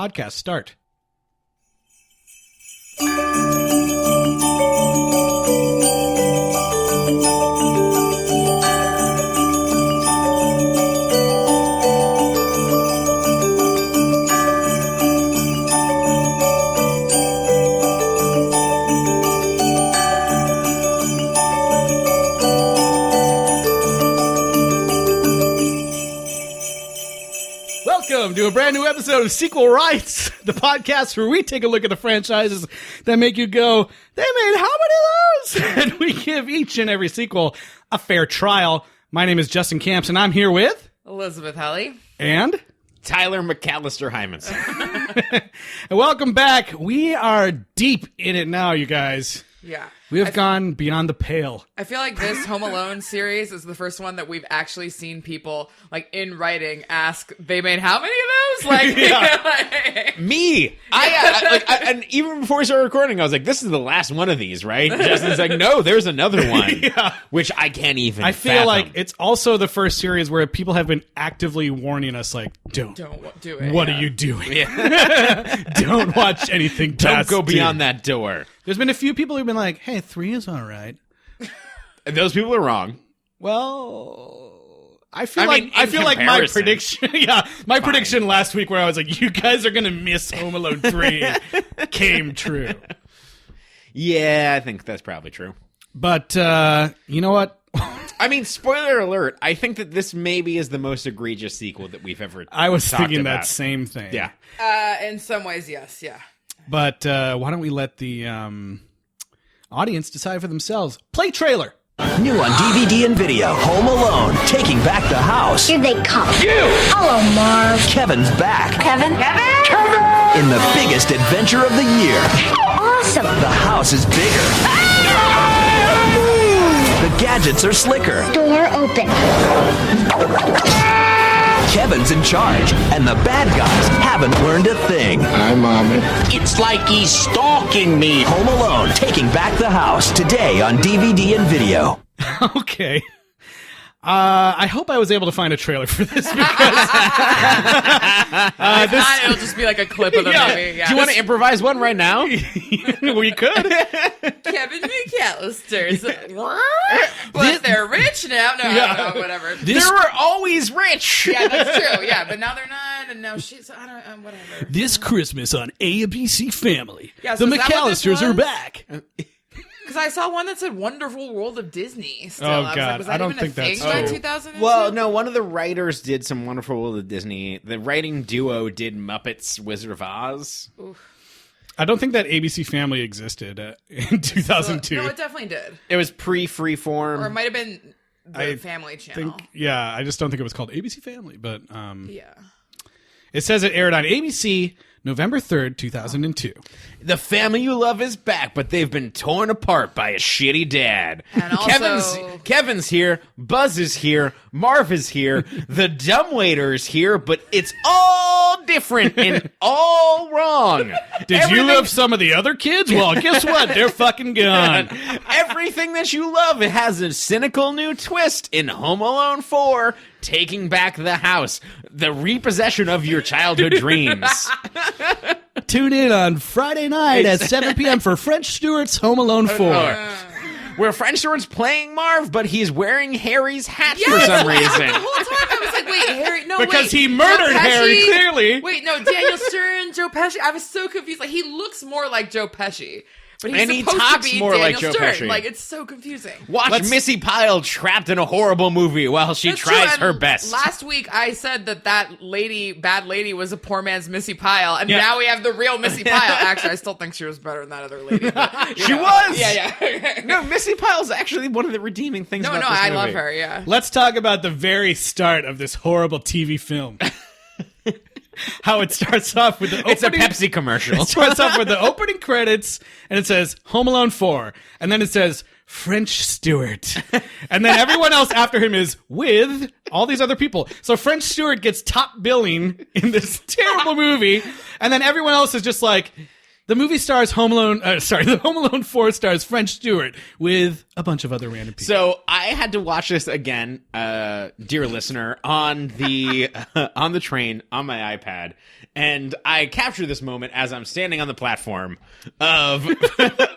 podcast start. Welcome to a brand new episode of Sequel Rights, the podcast where we take a look at the franchises that make you go, they made how many of those? And we give each and every sequel a fair trial. My name is Justin Camps, and I'm here with... Elizabeth Helly. And... Tyler McCallister Hymanson. And welcome back. We are deep in it now, you guys. Yeah. We have gone beyond the pale. I feel like this Home Alone series is the first one that we've actually seen people, like, in writing ask, they made how many of those? Like, Yeah. Me! And even before we started recording, I was like, this is the last one of these, right? Justin's like, no, there's another one. Yeah. Which I can't even I feel fathom. like it's also the first series where people have been actively warning us, like, don't do it. what yeah. are you doing? Yeah. Don't watch anything Don't past go beyond 2. that door. There's been a few people who've been like, hey, 3 is all right. And those people are wrong. Well, I feel in like my comparison. prediction, my prediction last week where I was like, you guys are going to miss Home Alone 3 came true. Yeah, I think that's probably true. But, you know what? I mean, spoiler alert, I think that this maybe is the most egregious sequel that we've ever I was talked thinking about. that same thing. Yeah. In some ways, yes, yeah. But why don't we let the audience decide for themselves? Play trailer. New on DVD and video, Home Alone, taking back the house. Here they come. Hello, Marv. Kevin's back Kevin? in the biggest adventure of the year. Awesome. The house is bigger. The gadgets are slicker. Door open. Kevin's in charge, and the bad guys haven't learned a thing. Hi, Mommy. It's like he's stalking me. Home Alone, taking back the house, today on DVD and video. Okay. I hope I was able to find a trailer for this because If not, it'll just be like a clip of the movie. Yeah. Do you want to improvise one right now? we could. Kevin McCallister. But they're rich now. No, whatever. They were always rich. Yeah, that's true. Yeah, but now they're not, and now she's, whatever. This Christmas on ABC Family, Yeah, the so is that what this McCallisters are was? back. Because I saw one that said Wonderful World of Disney. Still. Oh, I was like, God. was that I don't even think a thing that's by true. 2002? Well, no, one of the writers did some Wonderful World of Disney. The writing duo did Muppets Wizard of Oz. I don't think that ABC Family existed in 2002. No, it definitely did. It was pre-Freeform. Or it might have been the I Family Channel. I just don't think it was called ABC Family, but Yeah. it says it aired on ABC November 3rd, 2002. The family you love is back, but they've been torn apart by a shitty dad. And also- Kevin's here, Buzz is here, Marv is here, the dumbwaiter is here, but it's all different and all wrong. Did you love some of the other kids? Well, guess what? They're fucking gone. Everything that you love, it has a cynical new twist in Home Alone 4, Taking Back the House, the repossession of your childhood dreams. Tune in on Friday night at 7 p.m. for French Stewart's Home Alone 4. Where French Stewart's playing Marv, but he's wearing Harry's hat for some reason. The whole time I was like, wait, Harry, no, Because wait, he murdered Joe Pesci? Harry, clearly. Wait, no, Daniel Stern, Joe Pesci. I was so confused. Like, he looks more like Joe Pesci. But he's And he supposed talks to be more Daniel like Joe Stern. Pesci. Like, it's so confusing. Watch Missy Pyle trapped in a horrible movie while she That's tries true, her and best. Last week, I said that bad lady was a poor man's Missy Pyle, and now we have the real Missy Pyle. Actually, I still think she was better than that other lady. But, She was! Yeah. No, Missy Pyle's actually one of the redeeming things No, about this I movie. love her, yeah. Let's talk about the very start of this horrible TV film. How it starts off with the opening. It's a Pepsi commercial. It starts off with the opening credits, and it says Home Alone 4, and then it says French Stewart, and then everyone else after him is with all these other people. So French Stewart gets top billing in this terrible movie, and then everyone else is just like, The movie stars the Home Alone 4 stars French Stewart with a bunch of other random people. So I had to watch this again, dear listener, on the on the train on my iPad, and I captured this moment as I'm standing on the platform of.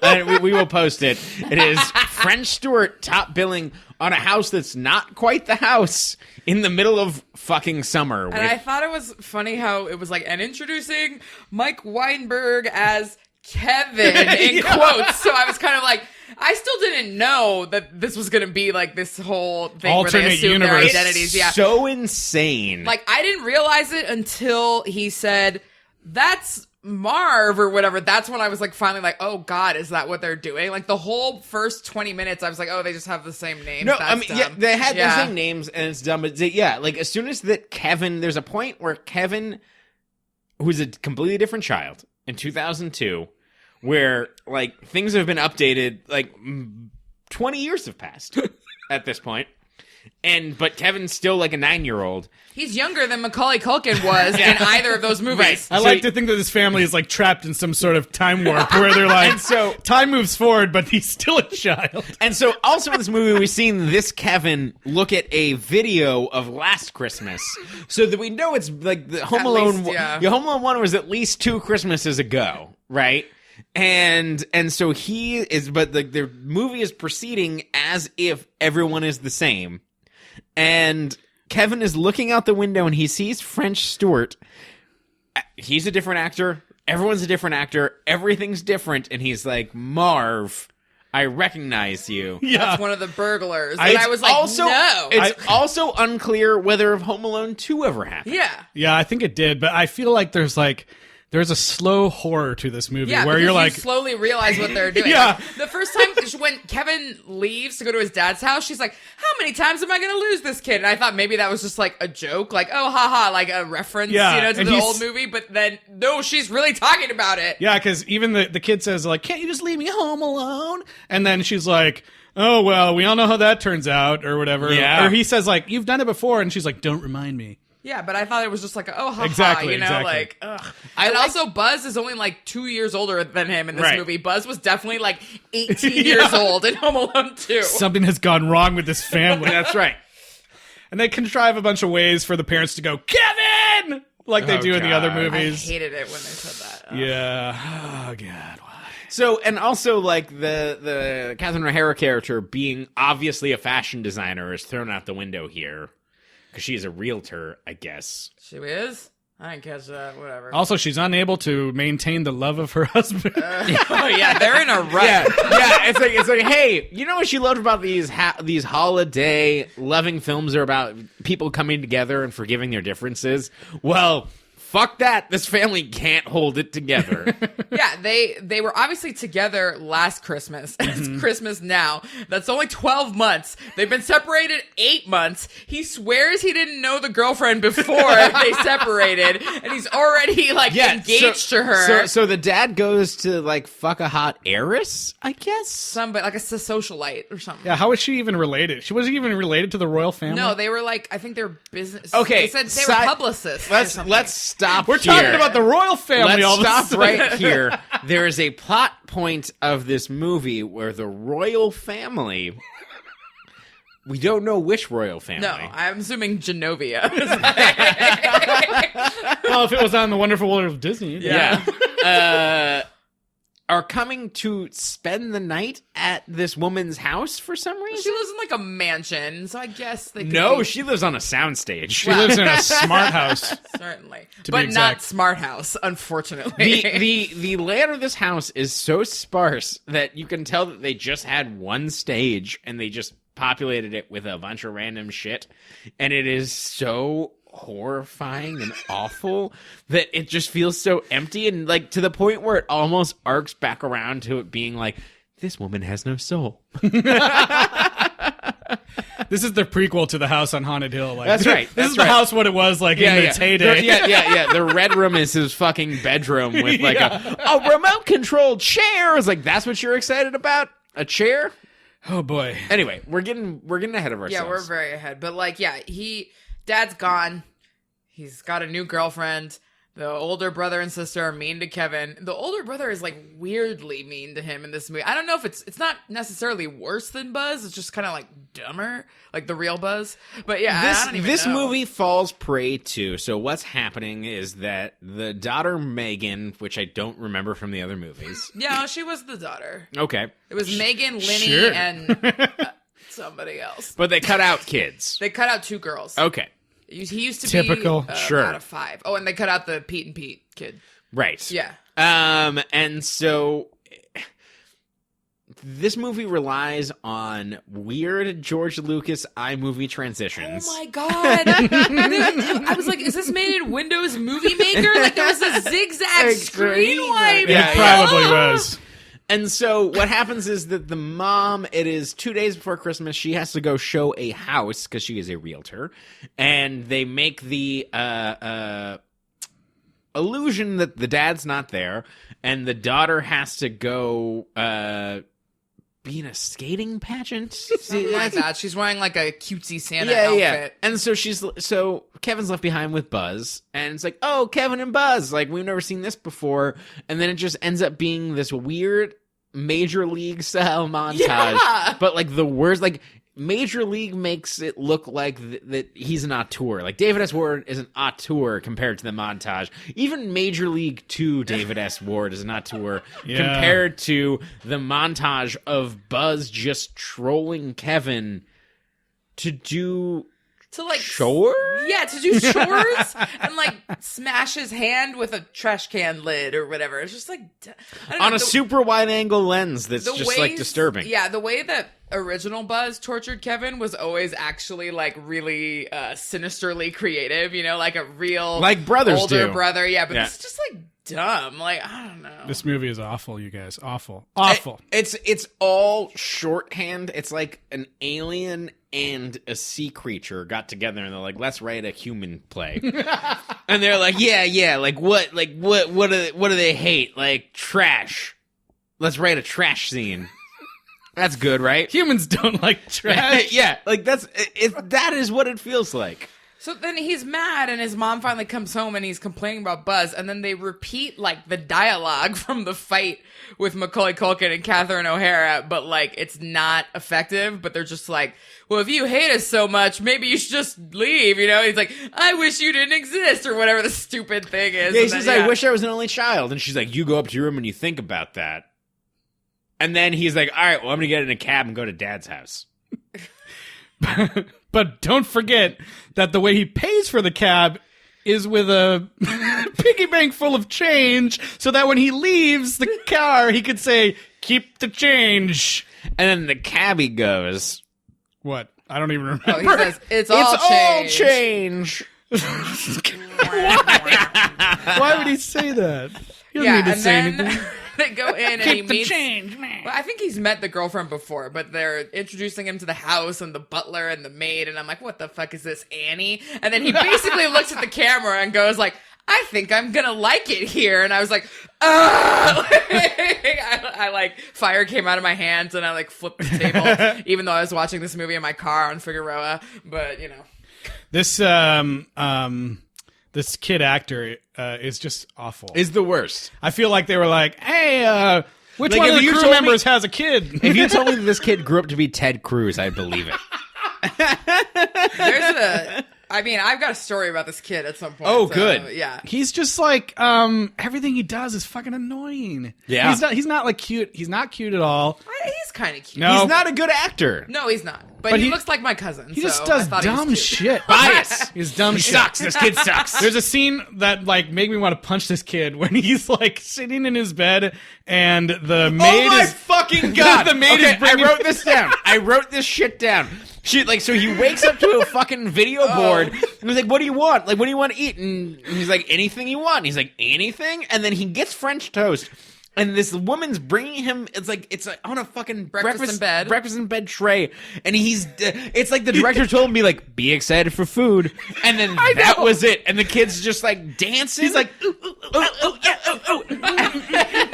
And we will post it. It is French Stewart top billing on a house that's not quite the house in the middle of fucking summer. And I thought it was funny how it was like, and introducing Mike Weinberg as Kevin in quotes. So I was kind of like, I still didn't know that this was going to be like this whole thing where alternate they assume universe. their identities. Yeah. So insane. Like, I didn't realize it until he said, that's Marv or whatever. That's when I was like, finally like, oh God, is that what they're doing? Like the whole first 20 minutes, I was like, oh, they just have the same names. No, That's I mean, dumb. yeah, they had the same names, and it's dumb. But yeah, like as soon as that Kevin, there's a point where Kevin, who's a completely different child in 2002, where like things have been updated, like 20 years have passed at this point. But Kevin's still like a 9-year-old. He's younger than Macaulay Culkin was in either of those movies. I like to think that this family is like trapped in some sort of time warp where they're like, so time moves forward, but he's still a child. And so also in this movie, we've seen this Kevin look at a video of Last Christmas, so that we know it's like the Home Alone. The Home Alone 1 was at least 2 Christmases ago, right? And so he is, but the movie is proceeding as if everyone is the same. And Kevin is looking out the window and he sees French Stewart. He's a different actor. Everyone's a different actor. Everything's different. And he's like, Marv, I recognize you. Yeah. That's one of the burglars. And I was like, no. It's also unclear whether Home Alone 2 ever happened. Yeah. Yeah, I think it did, but I feel like there's a slow horror to this movie where you're like, you slowly realize what they're doing. Yeah. Like, the first time when Kevin leaves to go to his dad's house, she's like, how many times am I going to lose this kid? And I thought maybe that was just like a joke, like, oh, haha, like a reference, to the old movie. But then, no, she's really talking about it. yeah, because even the kid says like, can't you just leave me home alone? And then she's like, oh, well, we all know how that turns out or whatever. Yeah. Or he says like, you've done it before. And she's like, don't remind me. Yeah, but I thought it was just like, oh, haha, Exactly, you know, exactly. like, ugh. And also, Buzz is only like 2 years older than him in this Right. movie. Buzz was definitely like 18 years old in Home Alone 2. Something has gone wrong with this family. That's right. And they contrive a bunch of ways for the parents to go, Kevin! Like they do in the other God. I movies. hated it when they said that. Ugh. Yeah. Oh, God. Why? So, and also, like, the Catherine O'Hara character being obviously a fashion designer is thrown out the window here. Because she's a realtor, I guess. She is? I didn't catch that. Whatever. Also, she's unable to maintain the love of her husband. Oh, yeah, they're in a rut. Yeah, it's like, hey, you know what she loved about these holiday loving films are about people coming together and forgiving their differences? Well, fuck that. This family can't hold it together. Yeah, they were obviously together last Christmas. It's Christmas now. That's only 12 months. They've been separated 8 months. He swears he didn't know the girlfriend before they separated, and he's already engaged to her. So the dad goes to like fuck a hot heiress, I guess. Somebody like a socialite or something. Yeah, how was she even related? She wasn't even related to the royal family? No, they were like, I think they're business. Okay, they said they were publicists. Let's stop. We're here. talking about the royal family Let's all of a stop sudden. right here. There is a plot point of this movie where the royal family. We don't know which royal family. No, I'm assuming Genovia. Well, if it was on The Wonderful World of Disney. Yeah. Are coming to spend the night at this woman's house for some reason? She lives in like a mansion, so I guess they could No, be- she lives on a soundstage. She lives in a smart house. certainly. To be But not exact. Smart House, unfortunately. The layout of this house is so sparse that you can tell that they just had one stage and they just populated it with a bunch of random shit, and it is so horrifying and awful that it just feels so empty, and like to the point where it almost arcs back around to it being like, this woman has no soul. This is the prequel to the house on Haunted Hill. Like, That's right, This that's is the right. house what it was like in its heyday. Yeah. The red room is his fucking bedroom with like a remote controlled chair. It's like, that's what you're excited about? A chair? Oh boy. Anyway, we're getting ahead of ourselves. Yeah, we're very ahead. But like, yeah, dad's gone. He's got a new girlfriend. The older brother and sister are mean to Kevin. The older brother is like weirdly mean to him in this movie. I don't know if it's not necessarily worse than Buzz. It's just kind of like dumber, like the real Buzz. But yeah, I don't even this know. movie falls prey to. So what's happening is that the daughter Megan, which I don't remember from the other movies. Yeah, she was the daughter. Okay, It was Megan, Linny, Sure. and somebody else. but they cut out kids. They cut out 2 girls. Okay, He used to Typical. be Sure. out of 5. Oh, and they cut out the Pete and Pete kid. right. Yeah. And so this movie relies on weird George Lucas iMovie transitions. Oh my god! I was like, "Is this made in Windows Movie Maker?" Like there was a zigzag screen wipe. It probably was. And so what happens is that the mom, it is 2 days before Christmas, she has to go show a house because she is a realtor, and they make the illusion that the dad's not there, and the daughter has to go be in a skating pageant. Something like that. She's wearing like a cutesy Santa outfit. And so Kevin's left behind with Buzz, and it's like, oh, Kevin and Buzz, like we've never seen this before, and then it just ends up being this weird Major League style montage, Yeah. but like the worst, like Major League makes it look like that he's an auteur. Like David S. Ward is an auteur compared to the montage. Even Major League 2 David S. Ward is an auteur compared to the montage of Buzz just trolling Kevin to do To like chores? Yeah, to do chores and like smash his hand with a trash can lid or whatever. It's just like I don't know, on a super wide angle lens that's the just like ways- disturbing. Yeah, the way that original Buzz tortured Kevin was always actually like really sinisterly creative, you know, like a real Like brothers older do. brother. Yeah, but Yeah. this is just like dumb. Like I don't know. This movie is awful, you guys. Awful. Awful. It's all shorthand. It's like an alien and a sea creature got together and they're like, let's write a human play. And they're like, yeah, like what do they hate? Like trash. Let's write a trash scene. That's good, right? Humans don't like trash. Yeah, like that is what it feels like. So then he's mad and his mom finally comes home and he's complaining about Buzz, and then they repeat like the dialogue from the fight with Macaulay Culkin and Catherine O'Hara, but like it's not effective, but they're just like, well, if you hate us so much, maybe you should just leave, you know? He's like, I wish you didn't exist, or whatever the stupid thing is. Yeah, he And says, then, I wish I was an only child. And she's like, you go up to your room and you think about that. And then he's like, all right, well, I'm going to get in a cab and go to Dad's house. But don't forget that the way he pays for the cab is with a piggy bank full of change, so that when he leaves the car, he could say, keep the change. And then the cabbie goes, What? I don't even remember. Oh, he says, it's all change. Why would he say that? He doesn't need to and say then anything. they go in and he Keep the meets. change, man. Well, I think he's met the girlfriend before, but they're introducing him to the house and the butler and the maid, and I'm like, what the fuck is this, Annie? And then he basically looks at the camera and goes like, I think I'm gonna like it here. And I was like, I like, fire came out of my hands and I like flipped the table, even though I was watching this movie in my car on Figueroa, but you know. This this kid actor is just awful. is the worst. I feel like they were like, hey, which Like, one if of the you crew told me- members has a kid? If you told me that this kid grew up to be Ted Cruz, I'd believe it. I've got a story about this kid at some point. Oh, so, good. Yeah. He's just like everything he does is fucking annoying. Yeah. He's not like cute. He's not cute at all. He's kind of cute. No. He's not a good actor. No, he's not. But But he he- looks like my cousin. He so just does I thought he was dumb cute. shit. Bias. He's dumb shit. Sucks. This kid sucks. There's a scene that like made me want to punch this kid when he's like sitting in his bed and the maid Oh my is fucking god! The maid is bringing- I wrote this down. I wrote this shit down. So he wakes up to a fucking video board and he's like, "What do you want? Like, what do you want to eat?" And he's like, "Anything you want." And he's like, "Anything?" And then he gets French toast. And this woman's bringing him. It's like on a fucking Breakfast in bed tray. And he's. It's like the director told him to be like, "Be excited for food." And then that was it. And the kid's just like dancing. He's like, No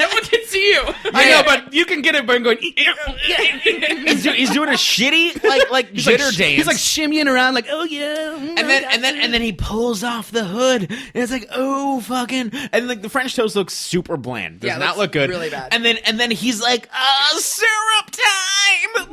one can see you. I know, but you can get it by going. He's doing a shitty like jitter dance. He's like shimmying around, like, oh yeah. And then he pulls off the hood, and it's like, oh fucking, and like the French toast looks super bland. Does not look good. Really bad. And then he's like, syrup time. But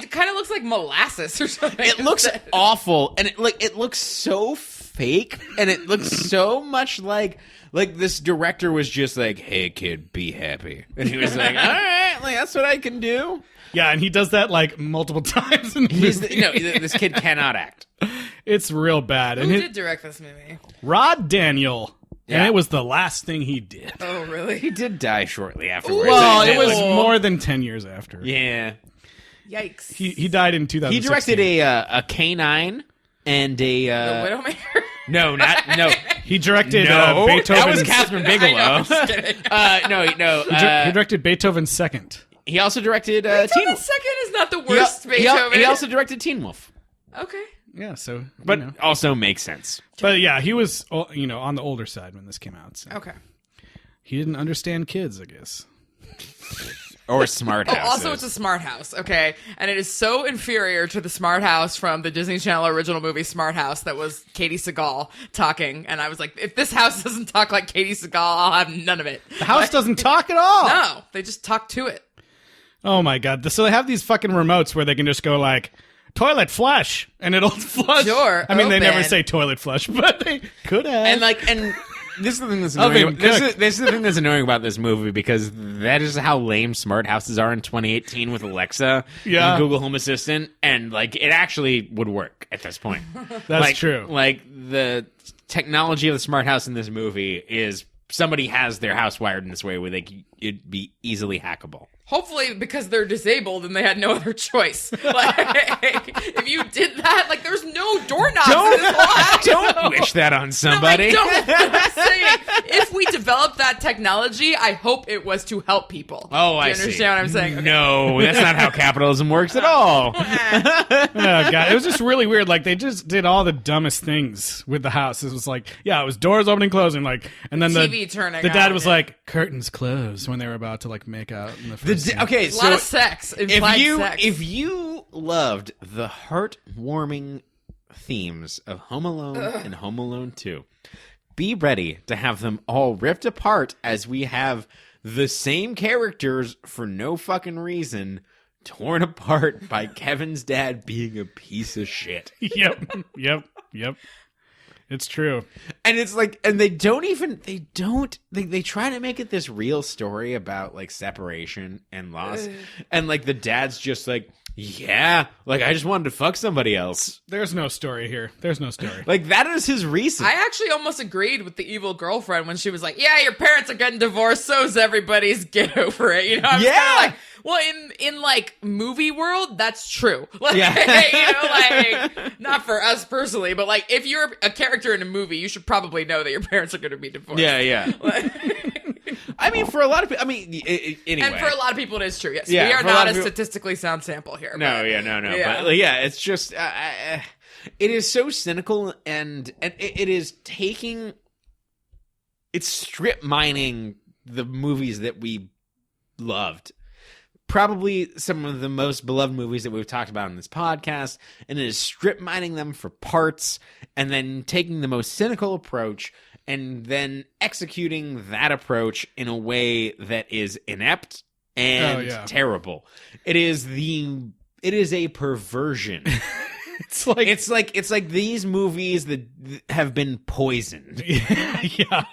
it kind of looks like molasses or something. It looks awful, and it looks so fake, and it looks so much like this director was just like, hey kid, be happy, and he was like, all right, like that's what I can do. Yeah, and he does that like multiple times in the movie. This kid cannot act. It's real bad. Who did direct this movie? Rod Daniel. Yeah. And it was the last thing he did. Oh, really? He did die shortly afterwards. Well, it was more than 10 years after. Yeah. Yikes. He died in 2016. He directed a K-9 and a... The Widowmaker? No. He directed Beethoven. That was Catherine Bigelow. I know, I'm just kidding. No. He directed Beethoven Second. He also directed Teen Teen Wolf. Second is not the worst Beethoven. He also directed Teen Wolf. Okay. Yeah, so... But also makes sense. But yeah, he was, on the older side when this came out. So. Okay. He didn't understand kids, I guess. Or smart houses. Also, it's a smart house, okay? And it is so inferior to the smart house from the Disney Channel original movie Smart House that was Katie Sagal talking. And I was like, if this house doesn't talk like Katie Sagal, I'll have none of it. The house doesn't talk at all. No, they just talk to it. Oh my God. So they have these fucking remotes where they can just go like, toilet flush, and it'll flush. Sure, I mean, they never open. say toilet flush, but they could have. And this is the thing that's annoying. This is the thing that's annoying about this movie, because that is how lame smart houses are in 2018 with Alexa and Google Home Assistant, and like it actually would work at this point. That's true. Like the technology of the smart house in this movie is somebody has their house wired in this way where it'd be easily hackable. Hopefully, because they're disabled and they had no other choice. Like, if you did that, like, there's no doorknobs in this whole house. Don't wish that on somebody. No, I don't. I'm saying, if we developed that technology, I hope it was to help people. Oh, Do you I see. understand what I'm saying? Okay. No, that's not how capitalism works at all. Oh God, it was just really weird. Like they just did all the dumbest things with the house. It was like, it was doors opening, closing, like, and then TV turning the dad on, was yeah. like, curtains closed when they were about to like make out in the first scene. Okay, A lot of sex. Implied sex. If you loved the heartwarming themes of Home Alone and Home Alone 2, be ready to have them all ripped apart as we have the same characters for no fucking reason torn apart by Kevin's dad being a piece of shit. Yep. It's true. And it's like, and they try to make it this real story about like separation and loss. And like the dad's just like, yeah, like I just wanted to fuck somebody else. There's no story here. There's no story. Like that is his reason. I actually almost agreed with the evil girlfriend when she was like, yeah, your parents are getting divorced, so's everybody's, get over it. You know, I was kind of like, well, in like movie world, that's true. Like, like not for us personally, but like if you're a character in a movie, you should probably know that your parents are going to be divorced. Yeah. I mean, for a lot of people, anyway. And for a lot of people, it is true. Yes, Yeah, we are for a lot not of a people- statistically sound sample here. No. Yeah. But it's just, it is so cynical, and it is taking, it's strip mining the movies that we loved. Probably some of the most beloved movies that we've talked about in this podcast, and it is strip mining them for parts, and then taking the most cynical approach, and then executing that approach in a way that is inept and terrible. It is a perversion. It's like these movies that have been poisoned. Yeah.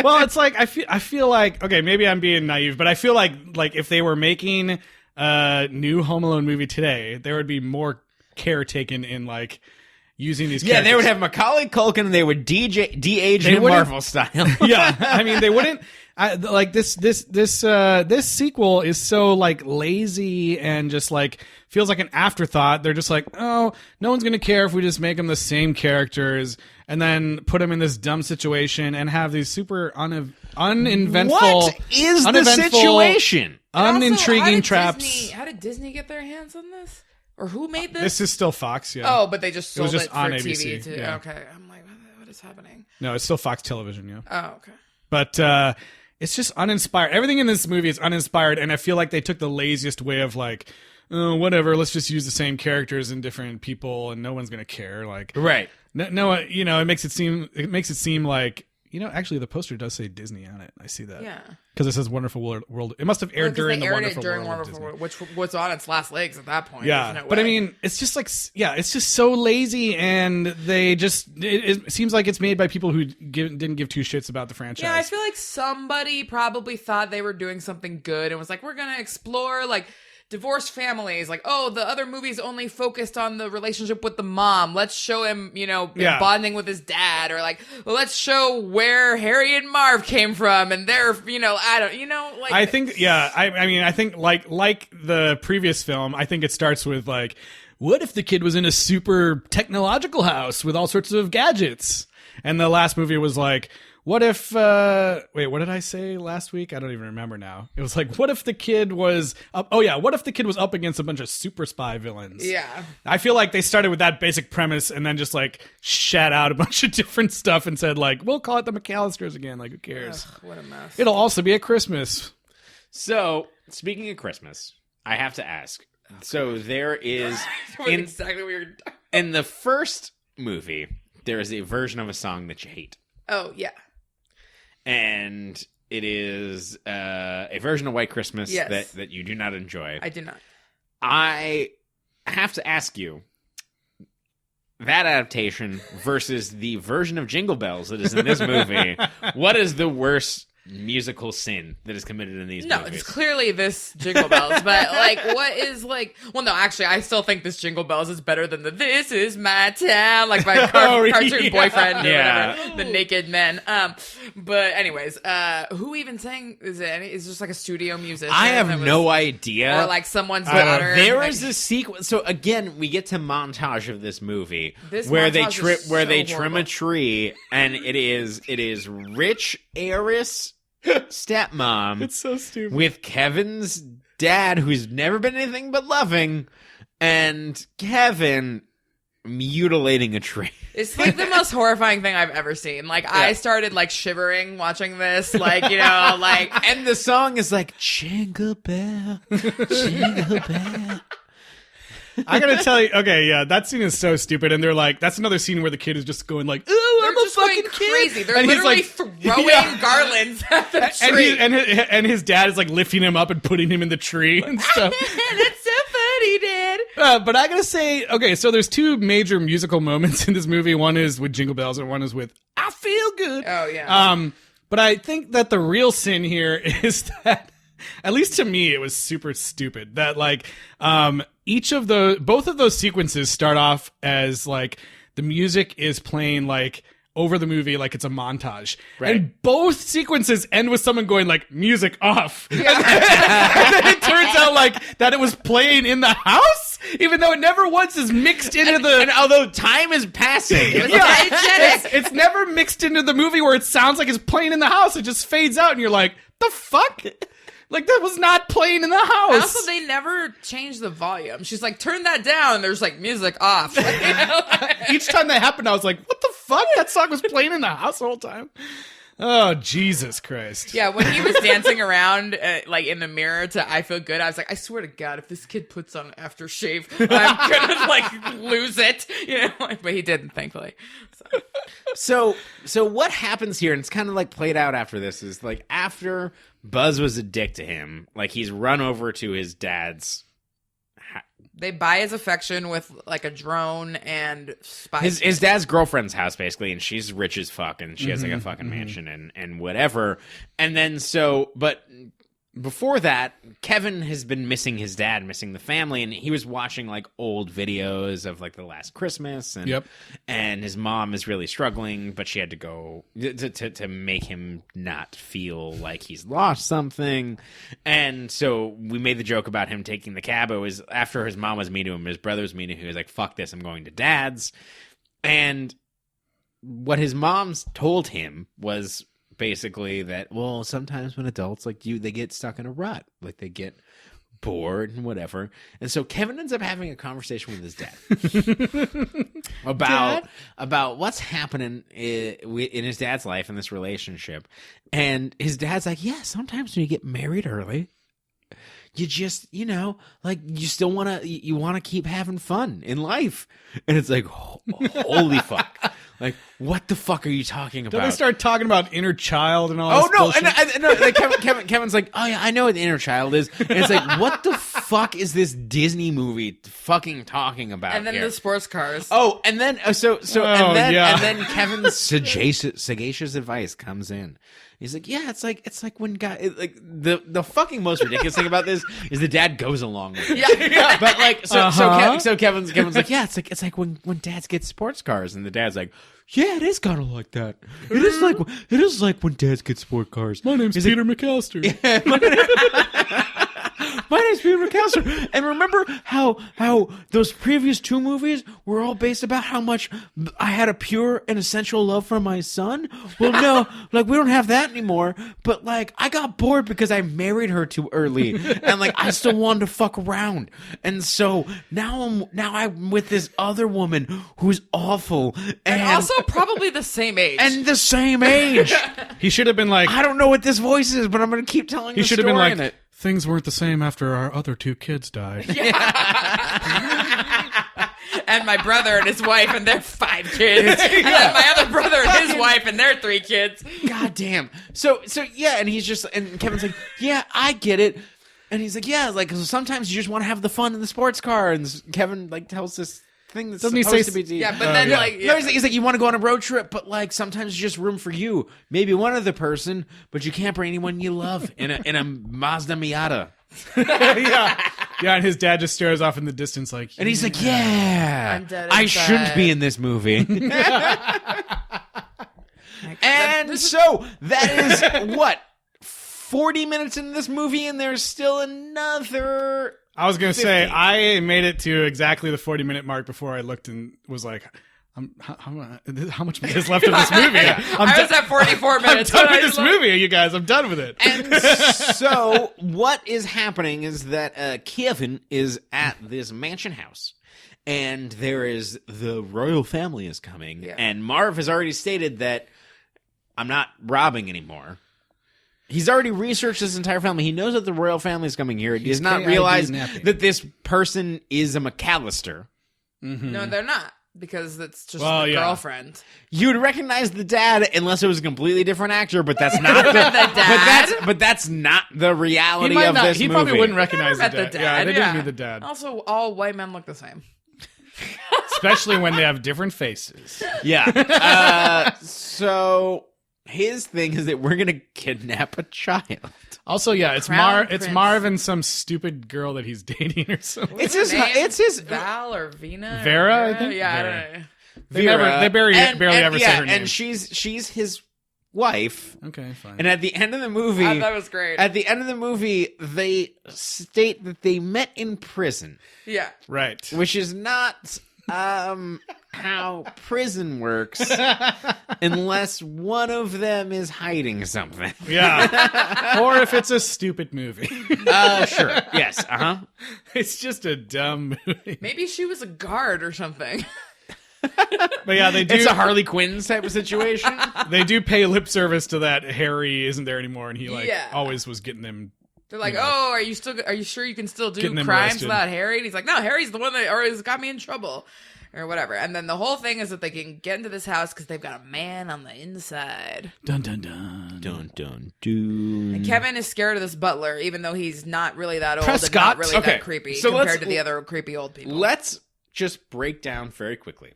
Well, it's like I feel like, okay, maybe I'm being naive, but I feel like if they were making a new Home Alone movie today, there would be more care taken in like using these characters. Yeah, they would have Macaulay Culkin and they would de-age him Marvel style. Yeah. I mean, they wouldn't this sequel is so like lazy and just like feels like an afterthought. They're just like, oh, no one's gonna care if we just make them the same characters and then put them in this dumb situation and have these super uneventful. What is the situation? Unintriguing traps. How did Disney get their hands on this? Or who made this? This is still Fox, yeah. Oh, but they just sold was just it on for ABC, TV too. yeah. Okay, I'm like, what is happening? No, it's still Fox Television, yeah. Oh, okay. But it's just uninspired. Everything in this movie is uninspired, and I feel like they took the laziest way of like, oh, whatever, let's just use the same characters and different people, and no one's gonna care. Like, right? No, it makes it seem like, actually the poster does say Disney on it. I see that. Yeah. Because it says Wonderful World. It must have aired during the Wonderful World, which was on its last legs at that point. Yeah, no but way. I mean, it's just like, it's just so lazy, and they just it seems like it's made by people who didn't give two shits about the franchise. Yeah, I feel like somebody probably thought they were doing something good and was like, we're gonna explore like divorced families. Like, oh, the other movies only focused on the relationship with the mom. Let's show him, bonding with his dad, or like, well, let's show where Harry and Marv came from, and they're, I think, I think like the previous film, I think it starts with like, what if the kid was in a super technological house with all sorts of gadgets? And the last movie was like, what if, what did I say last week? I don't even remember now. It was like, what if the kid was what if the kid was up against a bunch of super spy villains? Yeah. I feel like they started with that basic premise and then just like shat out a bunch of different stuff and said like, we'll call it the McCallisters again. Like, who cares? Ugh, what a mess. It'll also be at Christmas. So, speaking of Christmas, I have to ask. So there is exactly what you're in the first movie, there is a version of a song that you hate. Oh, yeah. And it is a version of White Christmas that you do not enjoy. I do not. I have to ask you, that adaptation versus the version of Jingle Bells that is in this movie, what is the worst musical sin that is committed in these movies? No, it's clearly this Jingle Bells, but like, what is like? Well, no, actually, I still think this Jingle Bells is better than the "This Is My Town," like my cartoon boyfriend, or whatever, the Naked Men. But anyways, who even sang? Is it? Is just like a studio musician? I have no idea. Or like someone's daughter. There is a sequence. So again, we get to montage of this movie where they trim a tree, and it is rich heiress stepmom. It's so stupid. With Kevin's dad, who's never been anything but loving, and Kevin mutilating a tree. It's like the most horrifying thing I've ever seen. Like, I started like shivering watching this. Like, like, and the song is like Jingle Bell, Jingle Bell. I gotta tell you, okay, yeah, that scene is so stupid, and they're like, that's another scene where the kid is just going like, "Ooh, I'm a fucking crazy." kid. They're and literally he's like, throwing garlands at the tree, and his dad is like lifting him up and putting him in the tree and stuff. That's so funny, Dad. But I gotta say, okay, so there's two major musical moments in this movie. One is with Jingle Bells, and one is with "I Feel Good." Oh yeah. But I think that the real sin here is that, at least to me, it was super stupid that like both of those sequences start off as like the music is playing like over the movie like it's a montage, right. And both sequences end with someone going like music off, and then it turns out like that it was playing in the house, even though it never once is mixed into and although time is passing, it's never mixed into the movie where it sounds like it's playing in the house. It just fades out, and you're like, the fuck. Like, that was not playing in the house. Also, they never changed the volume. She's like, turn that down, and there's like music off. Each time that happened, I was like, what the fuck? That song was playing in the house the whole time. Oh, Jesus Christ. Yeah, when he was dancing around, like, in the mirror to I Feel Good, I was like, I swear to God, if this kid puts on aftershave, I'm gonna, like, lose it. But he didn't, thankfully. So what happens here, and it's kind of, like, played out after this, is, like, after Buzz was a dick to him, like, he's run over to his dad's. They buy his affection with like a drone and spies. His dad's girlfriend's house, basically, and she's rich as fuck, and she has like a fucking mansion and whatever. And then but before that, Kevin has been missing his dad, missing the family, and he was watching like old videos of like the last Christmas, and his mom is really struggling, but she had to go to make him not feel like he's lost something. And so we made the joke about him taking the cab. It was after his mom was mean to him, his brother was mean to him. He was like, "Fuck this, I'm going to dad's." And what his mom's told him was basically that, well, sometimes when adults like you, they get stuck in a rut, like they get bored and whatever. And so Kevin ends up having a conversation with his dad about what's happening in his dad's life in this relationship. And his dad's like, yeah, sometimes when you get married early, you just, you still want to keep having fun in life. And it's like, holy fuck. Like, what the fuck are you talking about? Don't they start talking about inner child and all this bullshit? No, like Kevin's like, oh yeah, I know what the inner child is. And it's like, what the fuck is this Disney movie fucking talking about? And then here? The sports cars. Oh, and then and then Kevin's sagacious advice comes in. He's like, yeah, it's like when the fucking most ridiculous thing about this is the dad goes along with it. Yeah. But like, so Kevin's like, yeah, it's like when dads get sports cars, and the dad's like, yeah, it is kind of like that. It is like when dads get sports cars. My name's Peter McCallister. My name's Peter McCallister. And remember how those previous two movies were all based about how much I had a pure and essential love for my son? Well, no, like we don't have that anymore. But like I got bored because I married her too early, and like I still wanted to fuck around. And so now I'm with this other woman who's awful and also probably the same age. And the same age. He should have been like, I don't know what this voice is, but I'm going to keep telling he the should story have been like, in it. Things weren't the same after our other two kids died. And my brother and his wife and their 5 kids. And then my other brother and his wife and their 3 kids. God damn. So yeah, and he's just, and Kevin's like, yeah, I get it. And he's like, yeah, like sometimes you just want to have the fun in the sports car. And Kevin like tells this thing that's supposed to be deep. Yeah, but then he's like, you want to go on a road trip, but like sometimes there's just room for you, maybe one other person, but you can't bring anyone you love in a Mazda Miata. Yeah, and his dad just stares off in the distance like, and he's like, yeah, I shouldn't be in this movie. And so that is what 40 minutes into this movie, and there's still another. I was going to say, I made it to exactly the 40-minute mark before I looked and was like, how much is left of this movie? I was at 44 minutes. I'm done with this movie, you guys. I'm done with it. And so what is happening is that Kevin is at this mansion house. And there is the royal family is coming. Yeah. And Marv has already stated that I'm not robbing anymore. He's already researched this entire family. He knows that the royal family is coming here. He does not realize that this person is a McCallister. Mm-hmm. No, they're not. Because it's just the girlfriend. You would recognize the dad unless it was a completely different actor, but that's not the dad. But that's not the reality of this movie. He probably wouldn't recognize the dad. Yeah, they didn't need the dad. Also, all white men look the same. Especially when they have different faces. Yeah. So his thing is that we're going to kidnap a child. Also, yeah, it's Marv and some stupid girl that he's dating or something. It's his Val or Vina? Vera, I think? Yeah, Vera. I don't They know. barely ever say her name. And she's his wife. Okay, fine. And at the end of the movie... that was great. At the end of the movie, they state that they met in prison. Yeah. Right. Which is not... how prison works unless one of them is hiding something. Yeah. Or if it's a stupid movie. Sure. Yes. It's just a dumb movie. Maybe she was a guard or something. But yeah, they do. It's a Harley Quinn type of situation. They do pay lip service to that Harry isn't there anymore, and he always was getting them. They're like, oh, are you sure you can still do crimes without Harry? And he's like, no, Harry's the one that always got me in trouble. Or whatever. And then the whole thing is that they can get into this house because they've got a man on the inside. Dun, dun, dun. Dun, dun, dun. And Kevin is scared of this butler, even though he's not really that old Prescott? and not really that creepy compared to the other creepy old people. Let's just break down very quickly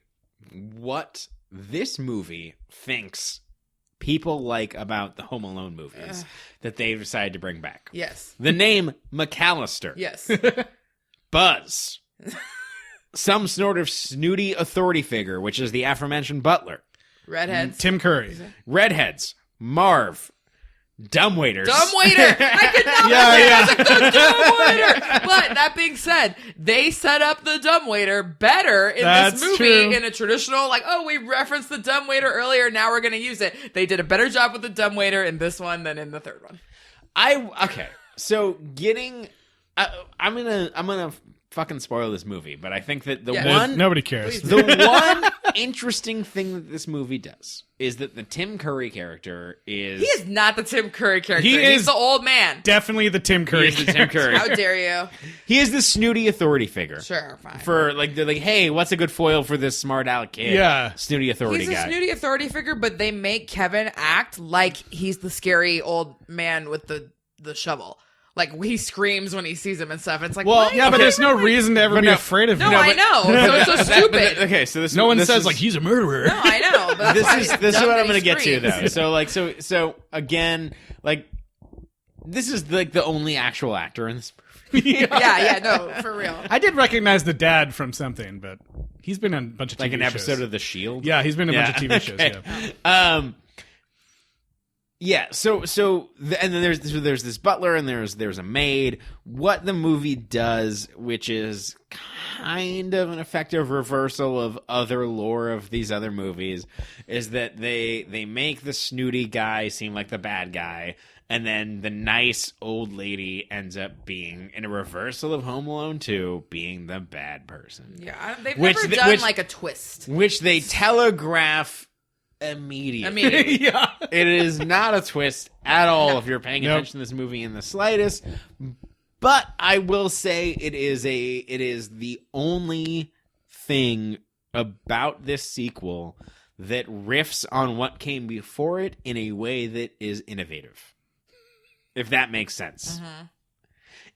what this movie thinks people like about the Home Alone movies that they've decided to bring back. Yes. The name McCallister. Yes. Buzz. Some sort of snooty authority figure, which is the aforementioned butler. Redheads. Tim Curry. Redheads. Marv. Dumbwaiters. Dumbwaiter! I could not believe the dumbwaiter! But that being said, they set up the dumbwaiter better in this movie true. In a traditional, we referenced the dumbwaiter earlier, now we're going to use it. They did a better job with the dumbwaiter in this one than in the third one. Okay. So getting I'm gonna fucking spoil this movie, but I think that nobody cares. The one interesting thing that this movie does is that the Tim Curry character is... He is not the Tim Curry character. He's He's the old man. Definitely the Tim Curry He is the Tim Curry. How dare you? He is the snooty authority figure. Sure, fine. For, like, they're like, hey, what's a good foil for this smart aleck kid? Yeah. Snooty authority He's guy. a snooty authority figure, but they make Kevin act like he's the scary old man with the shovel. Like, he screams when he sees him and stuff. And it's like, Well, what? yeah, but there's no reason to ever be afraid of him. No, I know. So it's so stupid. Okay, so this No one this says is, like he's a murderer. No, I know. But that's this is what I'm going to get to though. So like so again, like this is like the only actual actor in this movie. Yeah, no, for real. I did recognize the dad from something, but he's been on a bunch of TV Like an shows. episode of The Shield. Yeah, he's been in a bunch of TV shows. Okay. Yeah. Yeah, and then there's this butler and there's a maid. What the movie does, which is kind of an effective reversal of other lore of these other movies, is that they make the snooty guy seem like the bad guy, and then the nice old lady ends up being, in a reversal of Home Alone 2, being the bad person. Yeah, they've never done like a twist. Which they telegraph immediately. Yeah. It is not a twist at all if you're paying attention to this movie in the slightest. But I will say it is the only thing about this sequel that riffs on what came before it in a way that is innovative. If that makes sense. Mm-hmm.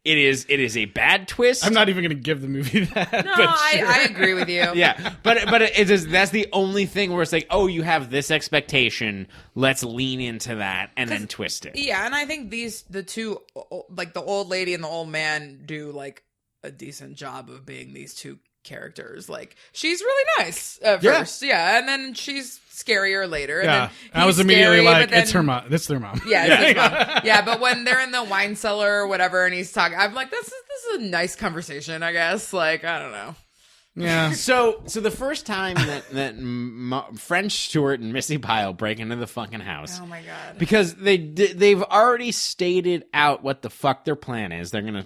It is a bad twist. I'm not even going to give the movie that. No, but sure. I agree with you. Yeah, but it is, that's the only thing where it's like, oh, you have this expectation, let's lean into that and then twist it. Yeah, and I think the two, like the old lady and the old man, do like a decent job of being these two characters. Like, she's really nice at first, yeah, and then she's scarier later. And then I was immediately like, it's her mom. It's their mom. Yeah, it's his mom. Yeah, but when they're in the wine cellar or whatever, and he's talking, I'm like, this is a nice conversation, I guess. Like, I don't know. Yeah. So the first time that French Stewart and Missy Pyle break into the fucking house. Oh my god. Because they've already stated out what the fuck their plan is. They're gonna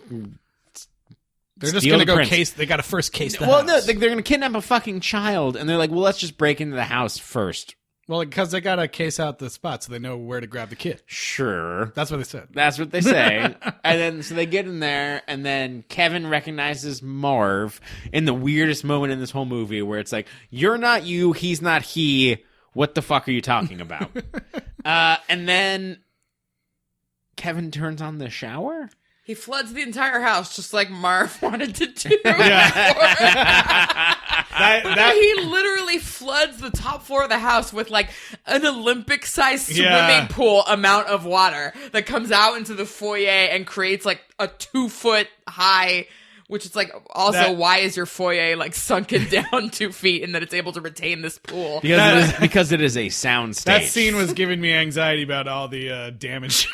just gonna go case. They got to first case the house. No, they're gonna kidnap a fucking child, and they're like, well, let's just break into the house first. Well, because they got to case out the spot so they know where to grab the kid. Sure. That's what they said. That's what they say. And then, so they get in there, and then Kevin recognizes Marv in the weirdest moment in this whole movie where it's like, you're not you, he's not he. What the fuck are you talking about? And then Kevin turns on the shower? He floods the entire house just like Marv wanted to do. He literally floods the top floor of the house with like an Olympic-sized swimming pool amount of water that comes out into the foyer and creates like a 2-foot high, which is like also why is your foyer like sunken down 2 feet and that it's able to retain this pool? Because it is a sound stage. That scene was giving me anxiety about all the damage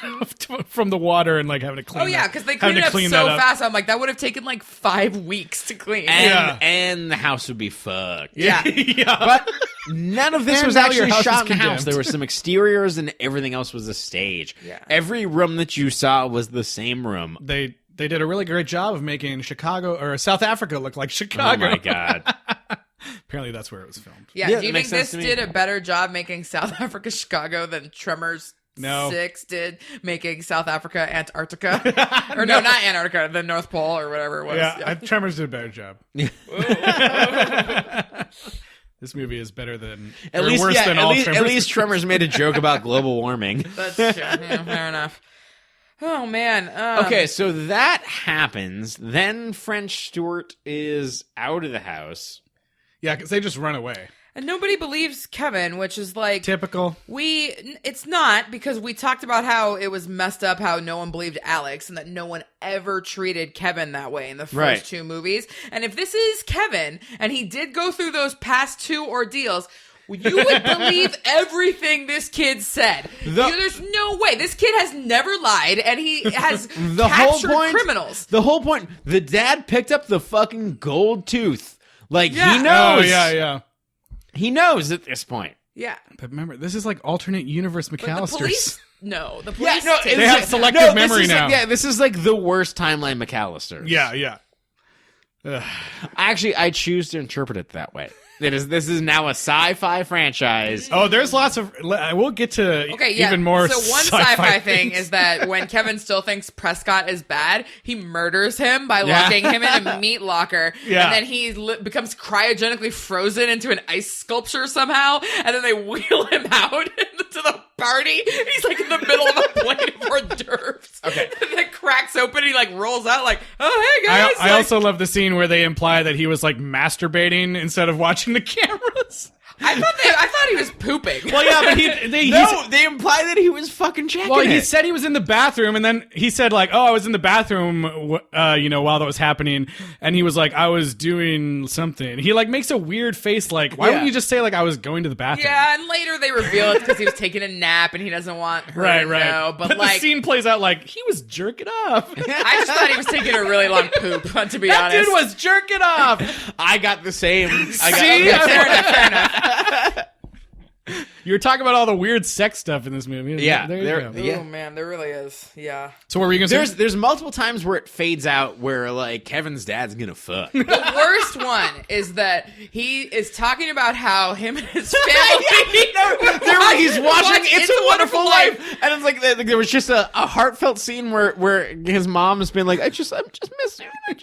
from the water and like having to clean. Oh yeah, because they cleaned it up so fast. I'm like, that would have taken like 5 weeks to clean. And the house would be fucked. Yeah. But none of this And was now your actually house shot is in the house. condemned. There were some exteriors and everything else was a stage. Yeah. Every room that you saw was the same room. They did a really great job of making Chicago or South Africa look like Chicago. Oh my god. Apparently that's where it was filmed. Yeah, Yeah, do you that think makes this sense to me. did a better job making South Africa Chicago than Tremors No. 6 did making South Africa Antarctica? Or no, not Antarctica, the North Pole or whatever it was. Yeah, Tremors did a better job. This movie is better than At least, worse than all Tremors. at least Tremors made a joke about global warming. That's true. Yeah, fair enough. Oh, man. Okay, so that happens. Then French Stewart is out of the house. Yeah, because they just run away. And nobody believes Kevin, which is like... Typical. It's not, because we talked about how it was messed up, how no one believed Alex, and that no one ever treated Kevin that way in the first 2 movies. And if this is Kevin, and he did go through those past 2 ordeals... You would believe everything this kid said. There's no way. This kid has never lied, and he has captured criminals. The whole point, the dad picked up the fucking gold tooth. Like, he knows. Oh, yeah. He knows at this point. Yeah. But remember, this is like alternate universe But McCallisters. the police, no, the police. They have selective memory this is now. this is like the worst timeline McCallister. Yeah. Actually, I choose to interpret it that way. This is now a sci-fi franchise. Oh, there's lots of. We'll get to even more. So one sci-fi thing is that when Kevin still thinks Prescott is bad, he murders him by locking him in a meat locker, and then he becomes cryogenically frozen into an ice sculpture somehow, and then they wheel him out to the party. He's like in the middle of a plate of hors d'oeuvres. Okay, and then cracks open, and he like rolls out like, "Oh hey guys!" I also love the scene where they imply that he was like masturbating instead of watching the cameras. I thought he was pooping. Well, yeah, but they imply that he was fucking checking Well, it. he said he was in the bathroom, and then he said like, "Oh, I was in the bathroom, while that was happening," and he was like, "I was doing something." He like makes a weird face, like, "Why wouldn't you just say like I was going to the bathroom?" Yeah, and later they reveal it's because he was taking a nap and he doesn't want her to know. But like, the scene plays out like he was jerking off. I just thought he was taking a really long poop. To be honest, That dude was jerking off. I got the same. fair enough. You were talking about all the weird sex stuff in this movie. Yeah, there you go. Oh man, there really is. Yeah. So what were you gonna say? There's multiple times where it fades out where like Kevin's dad's gonna fuck. The worst one is that he is talking about how him and his family. He's watching It's a Wonderful Life, and it's like there was just a heartfelt scene where his mom's been like, I'm just missing you.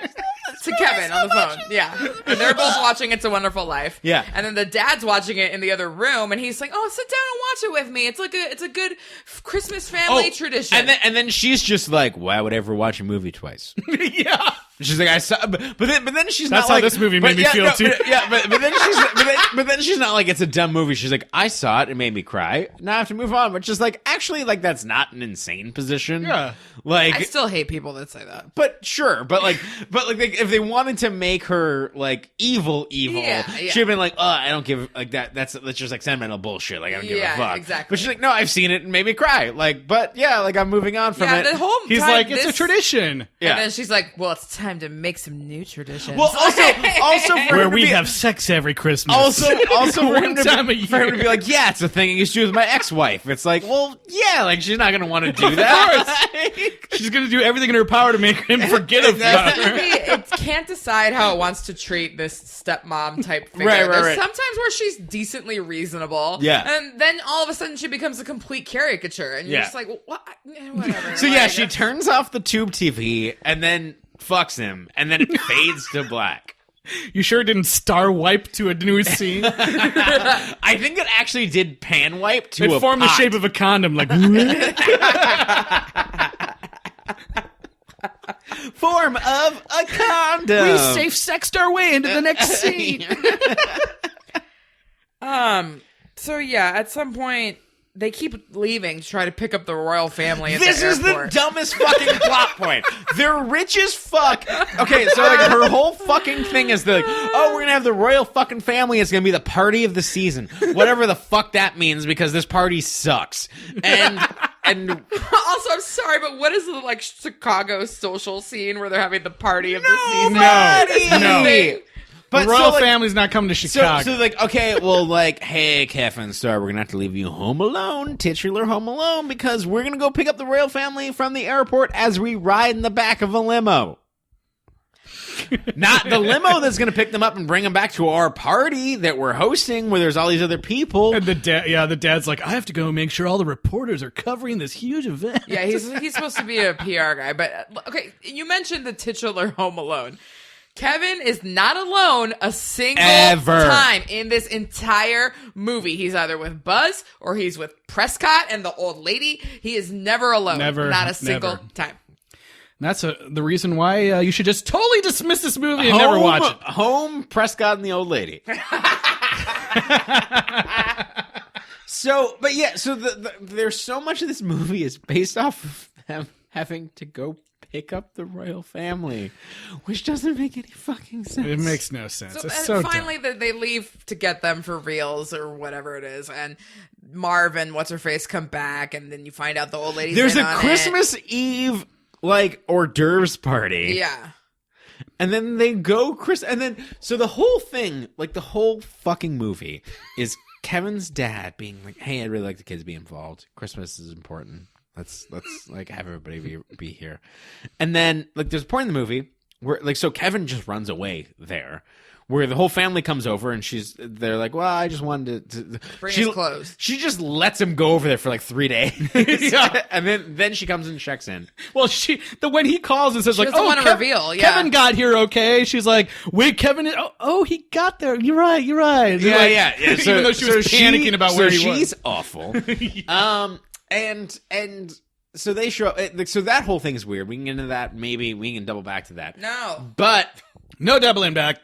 To Kevin on the phone, yeah. And they're both watching It's a Wonderful Life, yeah. And then the dad's watching it in the other room, and he's like, "Oh, sit down and watch it with me. It's a good Christmas family tradition." And then she's just like, why would I ever watch a movie twice? Yeah. She's like, I saw, but then she's That's not how like this movie made me feel too. But then she's not like it's a dumb movie. She's like, I saw it, it made me cry. Now I have to move on. But just like, actually, like that's not an insane position. Yeah. Like I still hate people that say that. But sure, but like if they wanted to make her like evil, Yeah. she'd have been like, oh, I don't give like that. That's just like sentimental bullshit. Like I don't give a fuck. Exactly. But she's like, no, I've seen it and made me cry. Like, but yeah, like I'm moving on from it. The whole He's time like, it's a tradition. Yeah. And then she's like, well, it's time to make some new traditions. Well, also for Where him to we be, have sex every Christmas. also for him One time a for him to year. be like, yeah, it's a thing I used to do with my ex-wife. It's like, well, yeah, like she's not gonna want to do that. She's gonna do everything in her power to make him forget about her. It can't decide how it wants to treat this stepmom type figure. Right. There's sometimes where she's decently reasonable. Yeah. And then all of a sudden she becomes a complete caricature. And you're just like, what? Whatever. So yeah, Like, she turns off the tube TV and then fucks him, and then it fades to black. You sure didn't star wipe to a new scene? I think it actually did pan wipe to It a formed the pot. shape of a condom, like. Form of a condom. We safe sexed our way into the next scene. So yeah, at some point they keep leaving to try to pick up the royal family at This the is airport. the dumbest fucking plot point. They're rich as fuck. Okay, so like her whole fucking thing is like, oh, we're gonna have the royal fucking family. It's gonna be the party of the season, whatever the fuck that means, because this party sucks. And Also, I'm sorry, but what is the like Chicago social scene where they're having the party of the season? No. But the royal so, like, family's not coming to Chicago. So like, okay, well, like, hey, Kevin, sorry, we're gonna have to leave you home alone, titular home alone, because we're gonna go pick up the royal family from the airport as we ride in the back of a limo. Not the limo that's gonna pick them up and bring them back to our party that we're hosting, where there's all these other people. And the dad's like, I have to go make sure all the reporters are covering this huge event. Yeah, he's supposed to be a PR guy, but okay, you mentioned the titular Home Alone. Kevin is not alone a single time in this entire movie. He's either with Buzz or he's with Prescott and the old lady. He is never alone. Not a single time. And that's the reason why you should just totally dismiss this movie and never watch it. Home, Prescott, and the old lady. So there's so much of this movie is based off of them having to go pick up the royal family, which doesn't make any fucking sense. It makes no sense. So, it's and so finally, dumb. they leave to get them for reals or whatever it is, and Marv and what's her face come back, and then you find out the old lady's There's in a on Christmas Eve like hors d'oeuvres it. party. Yeah. And then they go and then so the whole thing, like the whole fucking movie is Kevin's dad being like, "Hey, I'd really like the kids to be involved. Christmas is important. Let's like have everybody be here." And then like there's a point in the movie where like so Kevin just runs away there, where the whole family comes over and they're like, "Well, I just wanted to bring his clothes." She just lets him go over there for like 3 days, and then she comes and checks in. Well, when he calls and says like, doesn't want to reveal. Yeah. Kevin got here okay. She's like, wait, Kevin. Oh, he got there. You're right. Yeah. So, even though she was panicking about where he was. She's awful. And so they show up. So that whole thing is weird. We can get into that. Maybe we can double back to that. No, but no doubling back.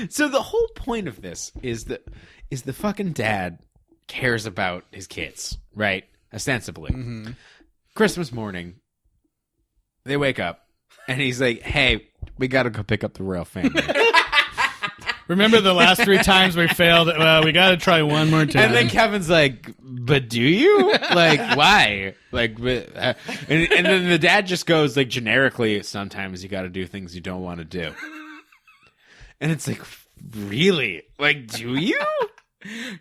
So the whole point of this is the fucking dad cares about his kids, right? Ostensibly. Mm-hmm. Christmas morning, they wake up, and he's like, "Hey, we gotta go pick up the royal family." Remember the last 3 times we failed? Well, we gotta try one more time. And then Kevin's like, "But do you? Like, why? Like, and then the dad just goes like generically, sometimes you gotta do things you don't want to do." And it's like, really? Like, do you?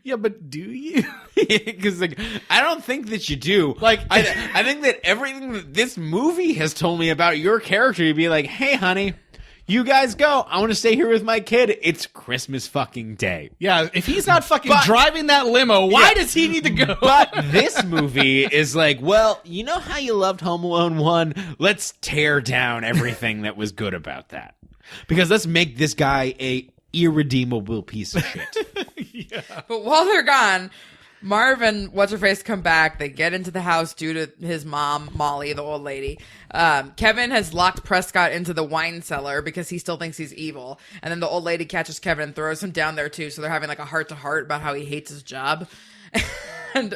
Yeah, but do you? Because like, I don't think that you do. Like, I think that everything that this movie has told me about your character, you'd be like, "Hey, honey, you guys go. I want to stay here with my kid. It's Christmas fucking day." Yeah, if he's not fucking driving that limo, why does he need to go? But this movie is like, well, you know how you loved Home Alone 1? Let's tear down everything that was good about that. Because let's make this guy a irredeemable piece of shit. Yeah. But while they're gone, Marv and What's-Her-Face come back. They get into the house due to his mom, Molly, the old lady. Kevin has locked Prescott into the wine cellar because he still thinks he's evil. And then the old lady catches Kevin and throws him down there too. So they're having like a heart-to-heart about how he hates his job. And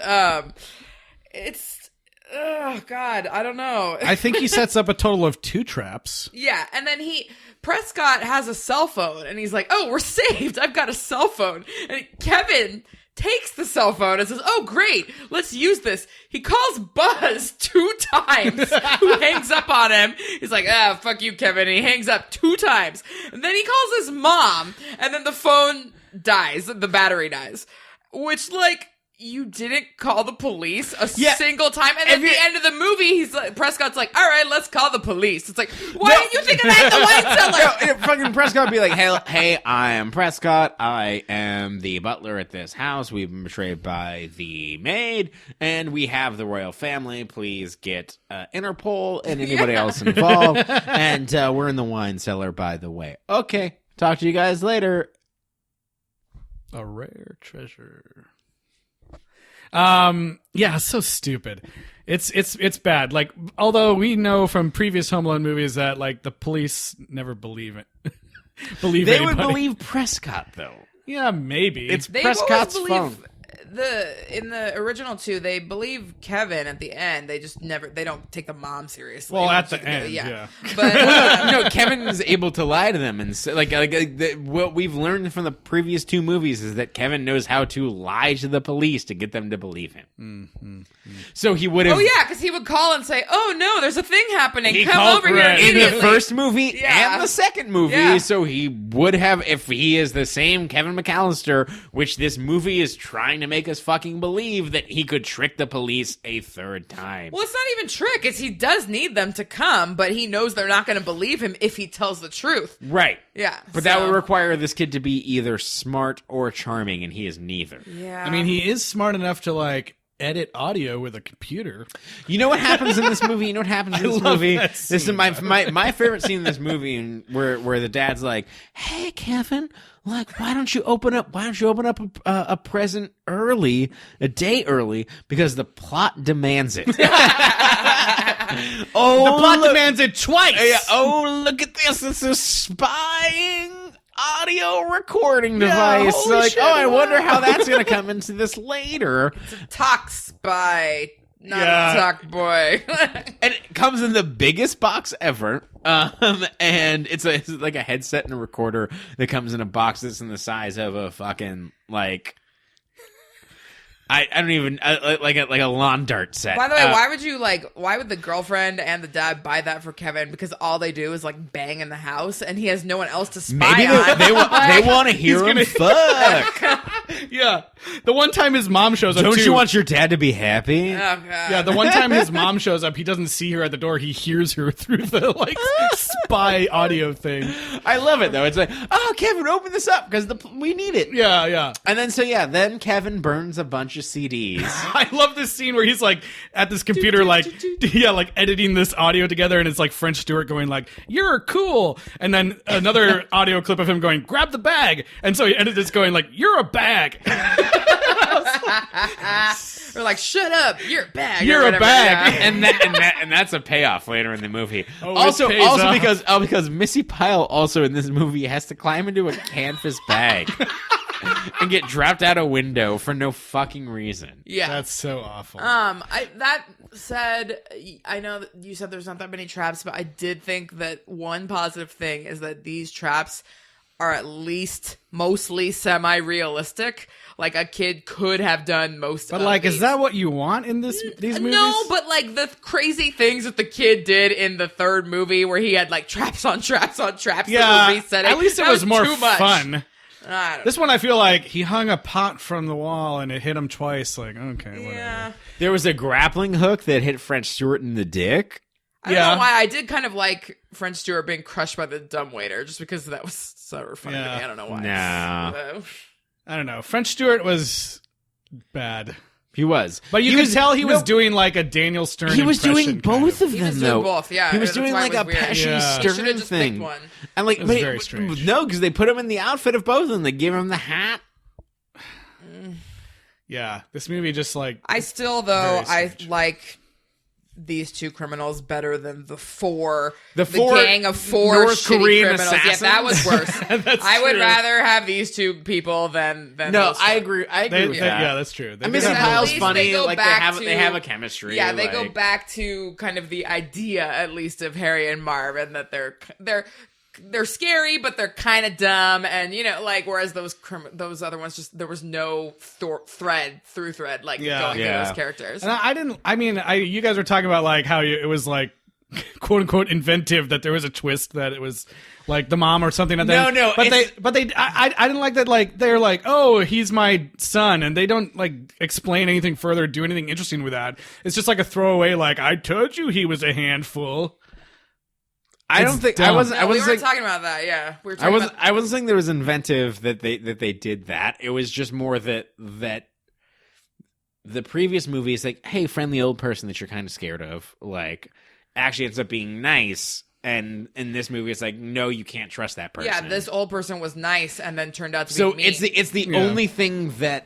oh God, I don't know. I think he sets up a total of 2 traps. Yeah, and then Prescott has a cell phone, and he's like, "Oh, we're saved. I've got a cell phone." And Kevin takes the cell phone and says, "Oh, great. Let's use this." He calls Buzz 2 times, who hangs up on him. He's like, fuck you, Kevin. And he hangs up 2 times. And then he calls his mom, and then the phone dies. The battery dies. Which, like, you didn't call the police a single time. And at the end of the movie, Prescott's like, "All right, let's call the police." It's like, why didn't you think of that in the wine cellar? Fucking Prescott would be like, "Hey, I am Prescott. I am the butler at this house. We've been betrayed by the maid, and we have the royal family. Please get Interpol and anybody else involved. And we're in the wine cellar, by the way. Okay, talk to you guys later." A rare treasure. Yeah, so stupid. It's bad. Like, although we know from previous Home Alone movies that like the police never believe it. They anybody. Would believe Prescott though. Yeah, maybe. It's Prescott's phone. In the original 2, they believe Kevin at the end. They just they don't take the mom seriously. Well, at the end, yeah. But Kevin is able to lie to them, and say, what we've learned from the previous 2 movies is that Kevin knows how to lie to the police to get them to believe him. Mm-hmm. So he would have. Oh yeah, because he would call and say, "Oh no, there's a thing happening. Come over here immediately." In the first movie and the second movie, so he would have, if he is the same Kevin McCallister, which this movie is trying to make us fucking believe that he could trick the police a 3rd time. Well, it's not even trick. It's he does need them to come, but he knows they're not going to believe him if he tells the truth. Right. Yeah. But that would require this kid to be either smart or charming, and he is neither. Yeah. I mean, he is smart enough to like edit audio with a computer. You know what happens in this movie? This is my favorite scene in this movie, where the dad's like, "Hey, Kevin, like, why don't you open up a present early, a day early, because the plot demands it." Oh, the plot demands it twice. Oh, look at this! It's a spying audio recording device. Shit, I wonder how that's going to come into this later. It's a talk spy, not a talk boy. And it comes in the biggest box ever. And it's like a headset and a recorder that comes in a box that's in the size of a fucking, like, I don't even like a lawn dart set. By the way, why would the girlfriend and the dad buy that for Kevin? Because all they do is like bang in the house, and he has no one else to spy maybe on. they want to hear him fuck. Yeah. The one time his mom shows up, Don't too, you want your dad to be happy? Oh, God. Yeah, the one time his mom shows up, he doesn't see her at the door. He hears her through the like spy audio thing. I love it though. It's like, oh, Kevin, open this up because we need it. Yeah, yeah. And then then Kevin burns a bunch of CDs. I love this scene where he's like at this computer, like editing this audio together, and it's like French Stewart going like, "You're cool," and then another audio clip of him going, "Grab the bag," and so he edits this going like, "You're a bag." We're like, shut up, you're a bag. You're a bag. Yeah. and that's a payoff later in the movie. Oh, also it pays off. because Missy Pyle also in this movie has to climb into a canvas bag and get dropped out a window for no fucking reason. Yeah. That's so awful. That said, I know that you said there's not that many traps, but I did think that one positive thing is that these traps are at least mostly semi-realistic. Like a kid could have done most But of like, these. is that what you want in these movies? No, but like the crazy things that the kid did in the third movie where he had like traps on traps on traps that were resetting. at least it that was more too much. fun. I don't This one, I feel like he hung a pot from the wall and it hit him twice. Like, okay, whatever. Yeah. There was a grappling hook that hit French Stewart in the dick. I don't know why. I did kind of like French Stewart being crushed by the dumbwaiter just because that was so funny to me. I don't know why. No. I don't know. French Stewart was bad. He was. But you could tell he was doing like a Daniel Stern He was doing impression, both of He them, was though. doing both, yeah. He was That's doing why like it a was weird. Pesci Yeah. Should've Stern just thing. picked one. And like, It was very strange. No, because they put him in the outfit of both of them. They gave him the hat. Yeah, this movie just like I still, though, Very I strange. like these two criminals better than the four gang of four North shitty Korean criminals. assassins? Yeah, that was worse. I would true. rather have these two people than No, those I four. agree. I agree they, with they- that. yeah, that's true. They And did Missy have at Pyle's least funny. they go Like back they have a to- chemistry. Yeah, they go like- back to kind of the idea, at least, of Harry and Marv, and that they're scary, but they're kind of dumb, and like whereas those other ones just there was no through thread like going through those characters. And I didn't. I mean, you guys were talking about like how it was like quote unquote inventive that there was a twist that it was like the mom or something. No, But I didn't like that. Like they're like, oh, he's my son, and they don't like explain anything further, do anything interesting with that. It's just like a throwaway. Like I told you he was a handful. I don't think dumb. I wasn't. No, I we wasn't weren't saying, talking about that. Yeah, we were I talking wasn't. about. I wasn't saying there was inventive that they did that. It was just more that the previous movie is like, hey, friendly old person that you're kind of scared of, like actually ends up being nice. And in this movie, it's like, no, you can't trust that person. Yeah, this old person was nice and then turned out to So be mean. it's the only thing that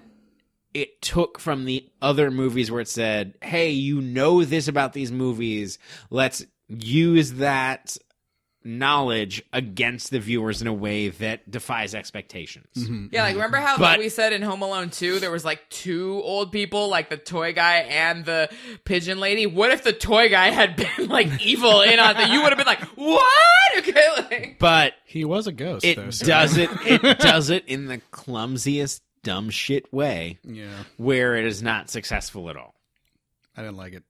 it took from the other movies where it said, hey, you know this about these movies. Let's use that knowledge against the viewers in a way that defies expectations. Yeah, like remember how But- we said in Home Alone 2 there was like two old people, like the toy guy and the pigeon lady? What if the toy guy had been like evil in on it? You would have been like, what? Okay, like But he was a ghost. It though, so- does it. It does it in the clumsiest, dumb shit way, Yeah, where it is not successful at all. I didn't like it.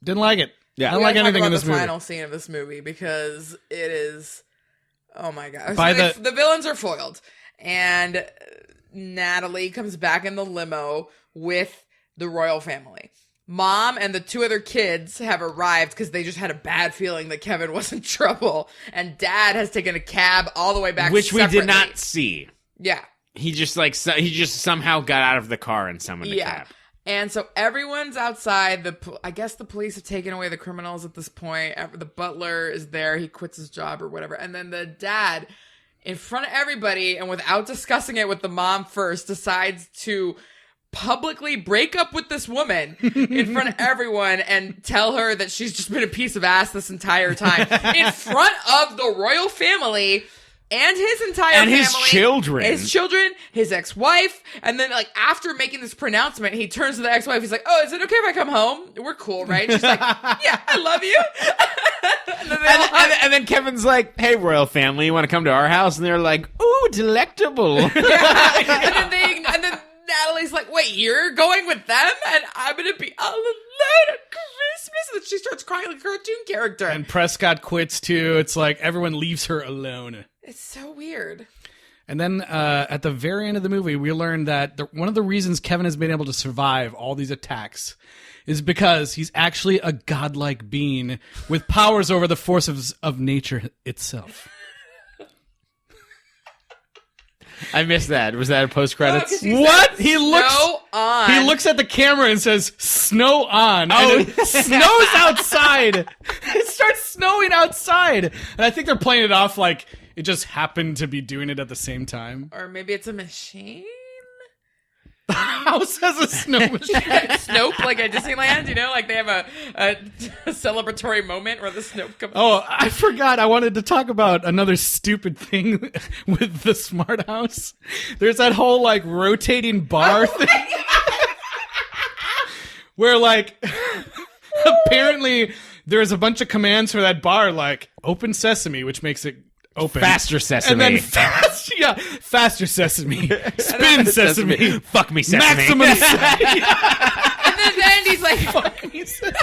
Didn't like it. Yeah. I don't we like gotta talk anything in about this the movie. final scene of this movie because it is, oh my god! By So the- the villains are foiled, and Natalie comes back in the limo with the royal family. Mom and the two other kids have arrived because they just had a bad feeling that Kevin was in trouble, and Dad has taken a cab all the way back, Which we did separately. not see. Yeah. He just he just somehow got out of the car and summoned a cab. And so everyone's outside. I guess the police have taken away the criminals at this point. The butler is there. He quits his job or whatever. And then the dad, in front of everybody and without discussing it with the mom first, decides to publicly break up with this woman in front of everyone and tell her that she's just been a piece of ass this entire time in front of the royal family and his entire And family. his children. His children, his ex-wife. And then, like, after making this pronouncement, he turns to the ex-wife. He's like, oh, is it okay if I come home? We're cool, right? She's like, yeah, I love you. and, then they all hug. And then Kevin's like, hey, royal family, you want to come to our house? And they're like, ooh, delectable. And then Natalie he's like, wait, you're going with them? And I'm going to be all alone at Christmas? And then she starts crying like a cartoon character. And Prescott quits too. It's like everyone leaves her alone. It's so weird. And then at the very end of the movie, we learn that one of the reasons Kevin has been able to survive all these attacks is because he's actually a godlike being with powers over the forces of nature itself. I missed that. Was that a post credits? What? He looks at the camera and says, "Snow on." And it snows outside. It starts snowing outside. And I think they're playing it off like it just happened to be doing it at the same time. Or maybe it's a machine? The house has a snow machine. Snope, like at Disneyland, you know, like they have a celebratory moment where the Snope comes. Oh, I forgot. I wanted to talk about another stupid thing with the smart house. There's that whole like rotating bar thing where like apparently there's a bunch of commands for that bar, like open sesame, which makes it open. Faster sesame. And then faster sesame. Spin sesame. Fuck me sesame. Maximum sesame. And then he's like, Fuck me sesame.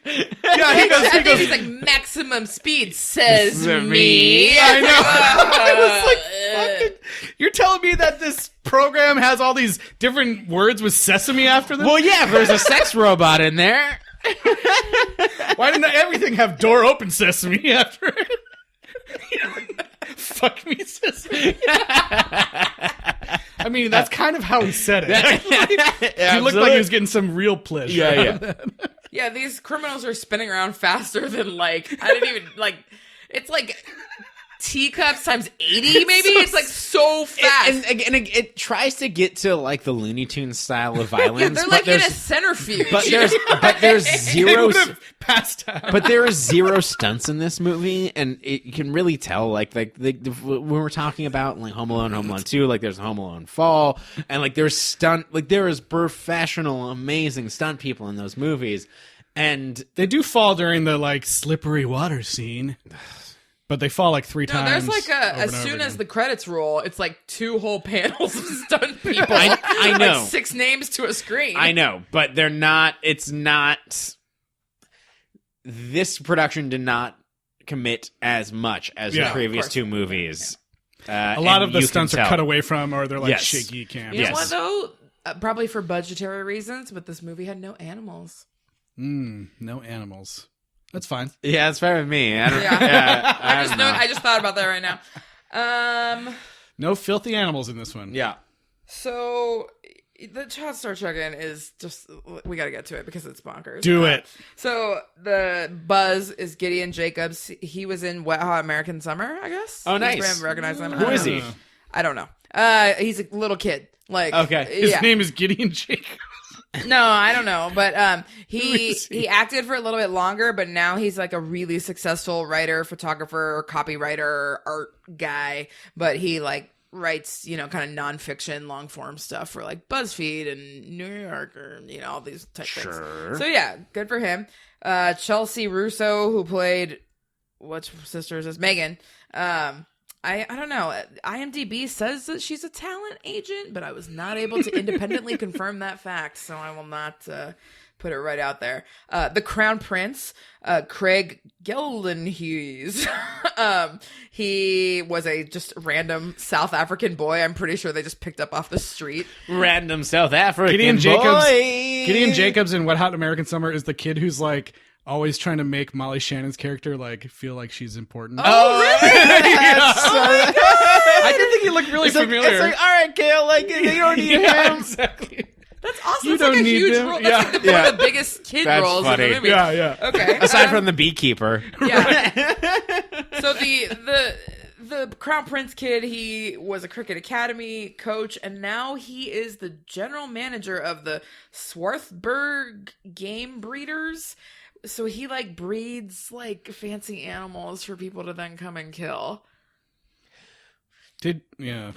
he goes, he's like, maximum speed says me. I know. I was like, fucking, you're telling me that this program has all these different words with sesame after them? Well, yeah, there's a sex robot in there. Why didn't everything have door open sesame after it? Fuck me, sesame. I mean, that's kind of how he said it. He looked like he was getting some real pleasure. Yeah. Yeah, these criminals are spinning around faster than like, I didn't even, like, it's like teacups times 80 maybe. It's like so fast. And it tries to get to like the Looney Tunes style of violence. They're like in a centrifuge. But there's zero. Passed out. But there is zero stunts in this movie, and you can really tell. Like when we're talking about like Home Alone 2, like there's Home Alone Fall, and like there's there is professional, amazing stunt people in those movies, and they do fall during the like slippery water scene. But they fall like 3 times. There's like as soon as the credits roll, it's like 2 whole panels of stunt people. I know. Like 6 names to a screen. I know, but they're not. It's not. This production did not commit as much as the previous 2 movies. A lot of the stunts are cut away from, or they're like shaky cam. You know what though? Probably for budgetary reasons, but this movie had no animals. No animals. That's fine. Yeah, that's fair with me. I don't, I just thought about that right now. No filthy animals in this one. Yeah. So the child star check-in is just, we got to get to it because it's bonkers. Do it. So the Buzz is Gideon Jacobs. He was in Wet Hot American Summer, I guess. Oh, nice. Recognize him. Who is he? I don't know. He's a little kid. Like, okay. His name is Gideon Jacobs. No, I don't know, but he acted for a little bit longer, but now he's like a really successful writer, photographer, copywriter, art guy. But he like writes, you know, kind of nonfiction, long form stuff for like BuzzFeed and New Yorker, you know, all these type things. So yeah, good for him. Chelsea Russo, who played which sister is this? Megan. I don't know. IMDb says that she's a talent agent, but I was not able to independently confirm that fact, so I will not put it right out there. The Crown Prince, Craig Geldenhuys. He was a just random South African boy. I'm pretty sure they just picked up off the street. Random South African Gideon boy. Gideon Jacobs in Wet Hot American Summer is the kid who's like always trying to make Molly Shannon's character like feel like she's important. Oh, really? I didn't think he looked really familiar. It's like, all right, Kale, like you don't need him. Exactly. That's awesome. You That's like don't a need huge them. role. That's like one of the biggest kid That's roles funny. in the movie. Yeah. Okay. Aside from the beekeeper. Yeah. So the Crown Prince kid, he was a cricket academy coach, and now he is the general manager of the Swarthburg Game Breeders. So he like breeds like fancy animals for people to then come and kill. Did you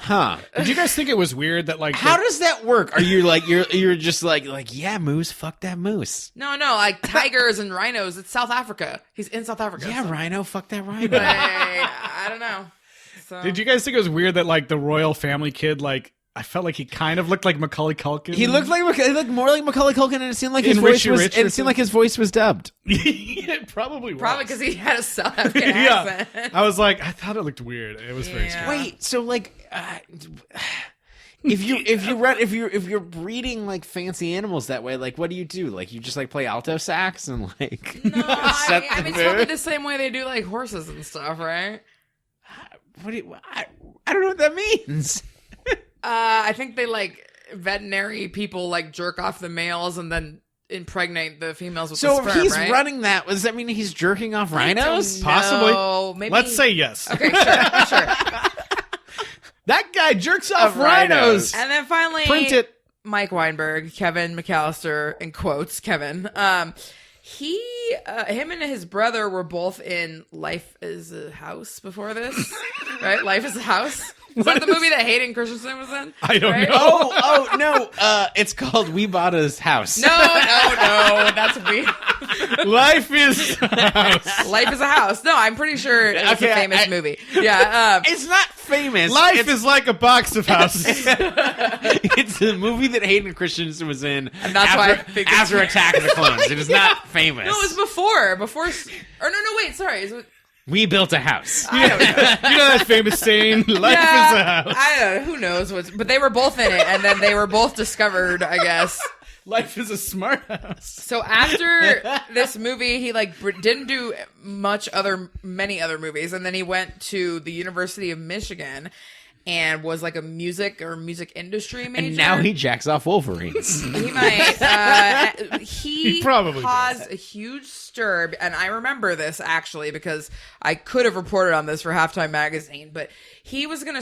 guys think it was weird that like how does that work? Are you like you're just like yeah, moose, fuck that moose. No, like tigers and rhinos. It's South Africa. He's in South Africa. Yeah, so. rhino, fuck that rhino. I don't know. So. Did you guys think it was weird that like the royal family kid like I felt like he kind of looked like Macaulay Culkin. He looked more like Macaulay Culkin, and it seemed like his In voice Richie was. Rich It seemed like his voice was dubbed. It probably was. Probably because he had a South African Yeah. accent. I was like, I thought it looked weird. It was very Yeah. strange. Wait, so like, if you're breeding like fancy animals that way, like what do you do? Like you just like play alto sax and like No, set I the mean, it's probably mood? the same way they do like horses and stuff, right? I don't know what that means. I think they like veterinary people like jerk off the males and then impregnate the females with So the if sperm, he's right? running that, does that mean he's jerking off rhinos? Possibly. No, maybe. Let's say yes. Okay, sure. That guy jerks off Of rhinos. rhinos. And then finally, Print it. Mike Weinberg, Kevin McCallister, in quotes, Kevin. Him and his brother were both in Life is a House before this, right? Life is a House. Is that the movie that Hayden Christensen was in? I don't Right? know. Oh no! It's called We Bought His House. No, that's weird. Life is a house. Life is a House. No, I'm pretty sure it's Okay, a famous movie. Yeah. It's not famous. Life is like a box of houses. It's a movie that Hayden Christensen was in, And that's why I think it's- after Attack of the Clones. It is not famous. No, it was before. Or no, wait, sorry. We built a house. I don't know. You know that famous saying, life is a house. I don't know. Who knows but they were both in it, and then they were both discovered, I guess. Life is a smart house. So after this movie, he like didn't do many other movies, and then he went to the University of Michigan and was like a music industry major. And now he jacks off Wolverines. He might. He probably caused a huge stir, and I remember this actually because I could have reported on this for Halftime Magazine. But he was going to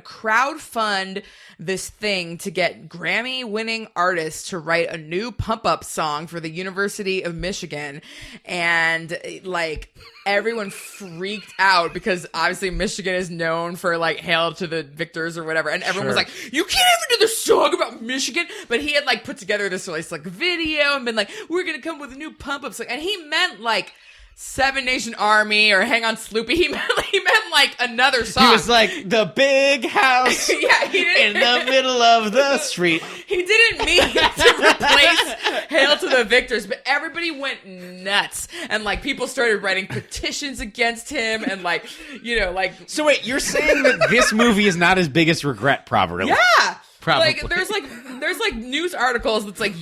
crowdfund this thing to get Grammy-winning artists to write a new pump-up song for the University of Michigan, and like everyone freaked out because obviously Michigan is known for like hail to the victors or whatever, and everyone was like, you can't even do this song about Michigan. But he had like put together this like video and been like, we're gonna come with a new pump up song, and he meant like Seven Nation Army or Hang On Sloopy. He meant like another song. He was like, the big house yeah, he in didn't. the middle of the street. He didn't mean to replace Hail to the Victors, but everybody went nuts. And, like, people started writing petitions against him and, like, you know, like... So wait, you're saying that this movie is not his biggest regret, probably? Yeah! Probably. Like, there's news articles that's like,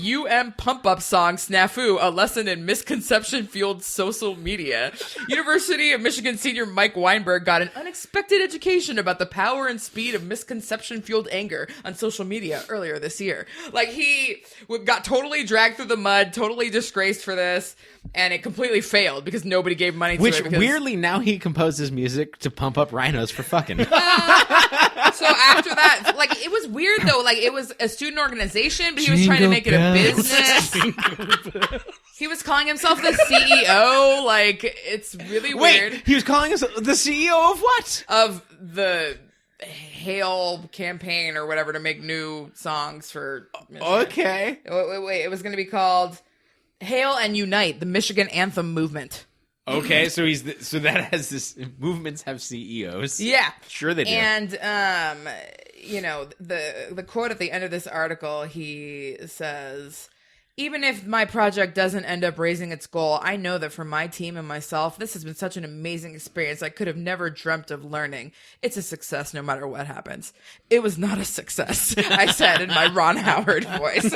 pump up song snafu, a lesson in misconception-fueled social media. University of Michigan senior Mike Weinberg got an unexpected education about the power and speed of misconception-fueled anger on social media earlier this year. Like, he got totally dragged through the mud, totally disgraced for this, and it completely failed because nobody gave money to Which, it. Because... weirdly, now he composes music to pump up rhinos for fucking. So after that, like, it was weird though. Like, it was a student organization, but he was trying to make it a business. He was calling himself the CEO. Like, it's really weird. Wait, he was calling us the CEO of what? Of the Hail campaign or whatever to make new songs for Michigan. Okay. Wait. It was going to be called Hail and Unite, the Michigan Anthem Movement. Okay, so so that has this. Movements have CEOs. Yeah, Sure they do. And you know, the quote at the end of this article, he says, even if my project doesn't end up raising its goal, I know that for my team and myself, this has been such an amazing experience I could have never dreamt of learning. It's a success no matter what happens. It was not a success, I said in my Ron Howard voice.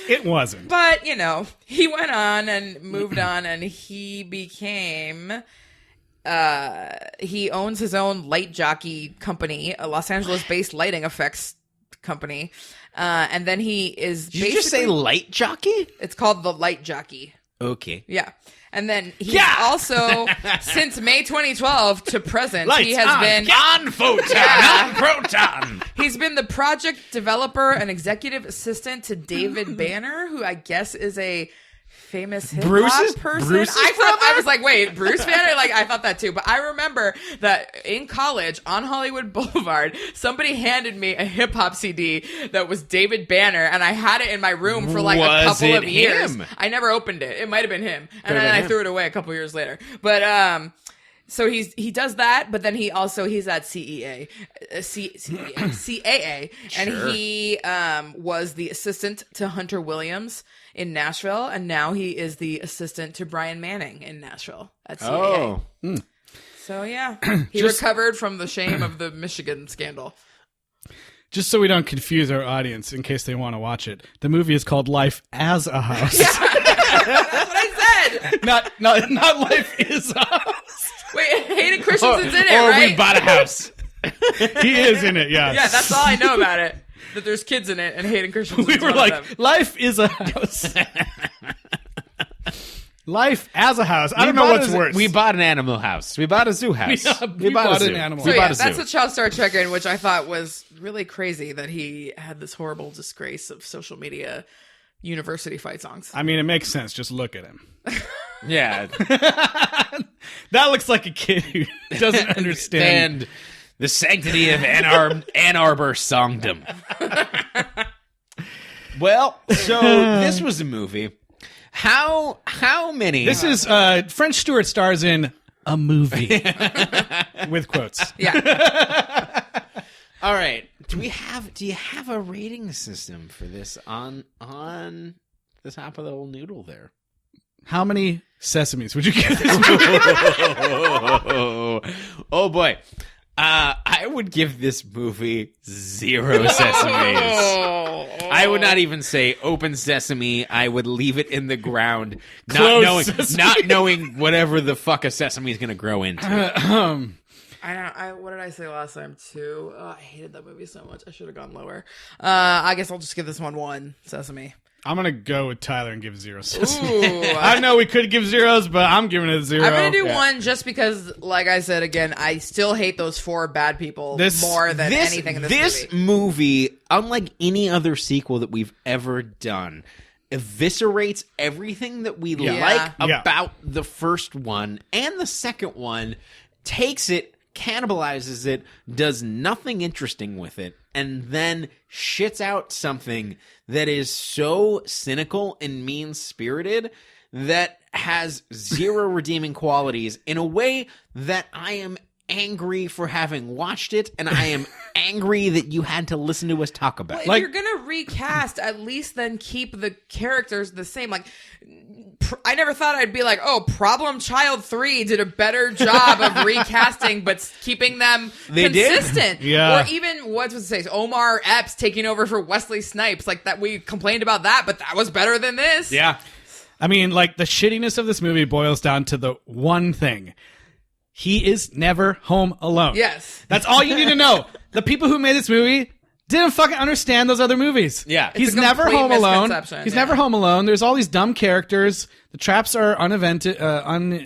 It wasn't. But, you know, he went on and moved on, and he became... he owns his own light jockey company, a Los Angeles-based lighting effects company. And then he is Did you just say light jockey? It's called the Light Jockey. Okay. Yeah. And then he's also, since May 2012 to present, Lights he has on, been... on photon, on proton. He's been the project developer and executive assistant to David Banner, who I guess is a famous hip-hop person. Bruce's I was like, wait, Bruce Banner? Like, I thought that too. But I remember that in college, on Hollywood Boulevard, somebody handed me a hip-hop CD that was David Banner, and I had it in my room for like a couple of years. Him? I never opened it. It might have been him. And Could've then been I him. threw it away a couple years later. But, So he does that, but then he's at CAA, and he was the assistant to Hunter Williams in Nashville, and now he is the assistant to Brian Manning in Nashville at CAA. Oh. So yeah, he recovered from the shame of the Michigan scandal. Just so we don't confuse our audience in case they want to watch it, the movie is called Life as a House. That's what I said. Not Life is a House. Wait, Hayden Christensen's in it, right? We bought a house. He is in it, yes. Yeah, that's all I know about it. That there's kids in it, and Hayden Christensen's We were one like, of them. Life is a House. Life as a House. I don't know what's worse. We bought an animal house. We bought a zoo house. We bought an animal So house. yeah, a zoo. that's what Chow started checking, which I thought was really crazy that he had this horrible disgrace of social media university fight songs. I mean, it makes sense. Just look at him. Yeah. That looks like a kid who doesn't understand. And the sanctity of Ann Arbor songdom. Well, so this was a movie. How many? This is French Stewart stars in a movie with quotes. Yeah. All right. Do you have a rating system for this on the top of the old noodle there? How many sesames would you give this movie? Oh boy. I would give this movie 0 sesames. I would not even say open sesame. I would leave it in the ground, not knowing whatever the fuck a sesame is going to grow into. What did I say last time too? I hated that movie so much. I should have gone lower. I guess I'll just give this one sesame. I'm going to go with Tyler and give 0 sesame. Ooh, I know we could give zeros, but I'm giving it 0. I'm going to do 1 just because, like I said, again, I still hate those 4 bad people more than anything in this movie, unlike any other sequel that we've ever done, eviscerates everything that we like about the first one, and the second one takes it, cannibalizes it, does nothing interesting with it, and then shits out something that is so cynical and mean-spirited that has 0 redeeming qualities in a way that I am angry for having watched it, and I am angry that you had to listen to us talk about it. If you're going to recast, at least then keep the characters the same. Like, I never thought I'd be like, oh, Problem Child 3 did a better job of recasting, but keeping them consistent. Yeah. Or even, what's it say, Omar Epps taking over for Wesley Snipes. Like, that we complained about that, but that was better than this. Yeah. I mean, like, the shittiness of this movie boils down to the one thing. He is never home alone. Yes. That's all you need to know. The people who made this movie didn't fucking understand those other movies. Yeah. He's It's a never complete home alone. misconception, He's yeah. never home alone. There's all these dumb characters. The traps are I can't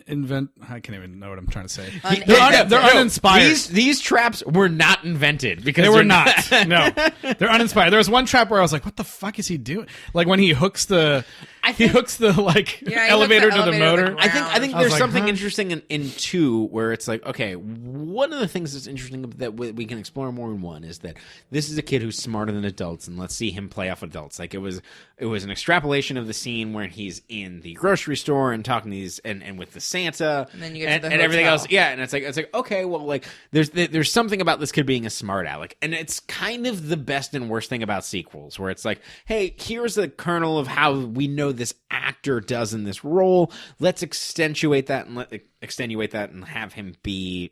even know what I'm trying to say. They're uninspired. These traps were not invented because They they're were not. No, they're uninspired. There was one trap where I was like, "What the fuck is he doing?" Like when he hooks the elevator to the motor. I think I was there's like, something huh? interesting in 2 where it's like, okay, one of the things that's interesting that we can explore more in 1 is that this is a kid who's smarter than adults, and let's see him play off adults. Like it was an extrapolation of the scene where he's in the grocery store and talking to these and with the Santa And then you get to the and everything hotel. else. Yeah, and it's like okay, well, like there's something about this kid being a smart aleck, and it's kind of the best and worst thing about sequels, where it's like, hey, here's the kernel of how we know this actor does in this role. Let's extenuate that and have him be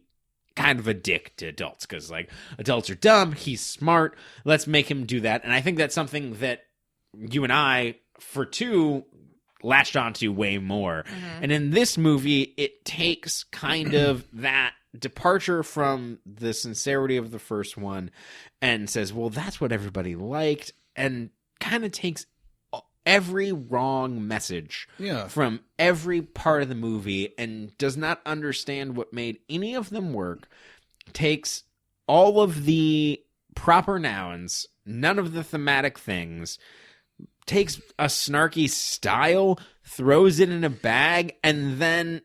kind of a dick to adults, because like adults are dumb, he's smart. Let's make him do that. And I think that's something that you and I, for 2, latched onto way more. Mm-hmm. And in this movie, it takes kind of that departure from the sincerity of the first one and says, well, that's what everybody liked, and kind of takes every wrong message from every part of the movie and does not understand what made any of them work, takes all of the proper nouns, none of the thematic things, takes a snarky style, throws it in a bag, and then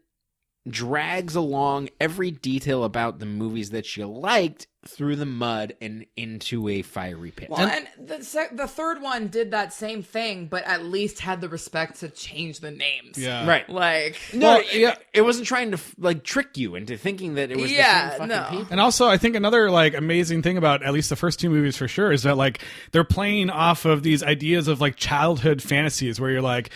drags along every detail about the movies that you liked through the mud and into a fiery pit. Well, and the third one did that same thing, but at least had the respect to change the names. Yeah. Right. Like, No, it wasn't trying to like trick you into thinking that it was the same fucking people. And also, I think another like amazing thing about at least the first two movies for sure is that like they're playing off of these ideas of like childhood fantasies where you're like,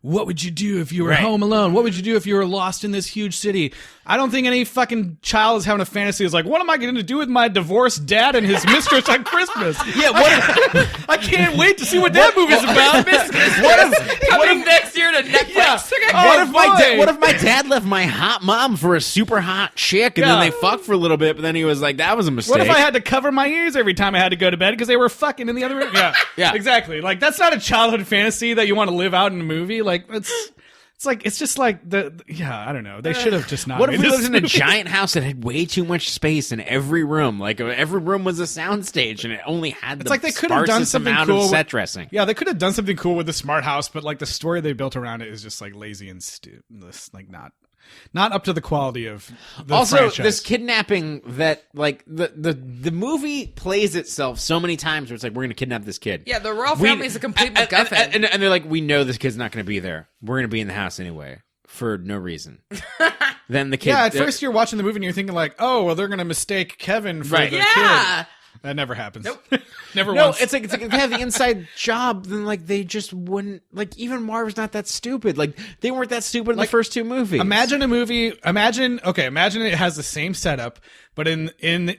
what would you do if you were home alone? What would you do if you were lost in this huge city? I don't think any fucking child is having a fantasy is like, what am I going to do with my divorced dad and his mistress on Christmas? Yeah, I can't wait to see what that movie's about. coming next year to Netflix. Yeah. What if my dad left my hot mom for a super hot chick and then they fucked for a little bit, but then he was like, that was a mistake. What if I had to cover my ears every time I had to go to bed because they were fucking in the other room? Yeah. Yeah. Exactly. Like, that's not a childhood fantasy that you want to live out in a movie. Like, it's just like I don't know. They should have just not. What if made we this lived in a movie. giant house that had way too much space in every room? Like every room was a soundstage, and it only had It's like they could have done sparsest something amount cool of with- set dressing. Yeah, they could have done something cool with the smart house, but like the story they built around it is just like lazy and like not up to the quality of the Also, franchise. this kidnapping that like the movie plays itself so many times where it's like we're gonna kidnap this kid. Yeah, the royal family is a complete MacGuffin. And they're like, we know this kid's not gonna be there. We're gonna be in the house anyway for no reason. Then the kid. Yeah, at first you're watching the movie and you're thinking like, oh, well, they're gonna mistake Kevin for the Yeah. kid. That never happens. Nope. Never No, once. it's like if they have the inside job, then like they just wouldn't. Like even Marv's not that stupid. Like they weren't that stupid in the first two movies. Imagine a movie. Imagine it has the same setup, but in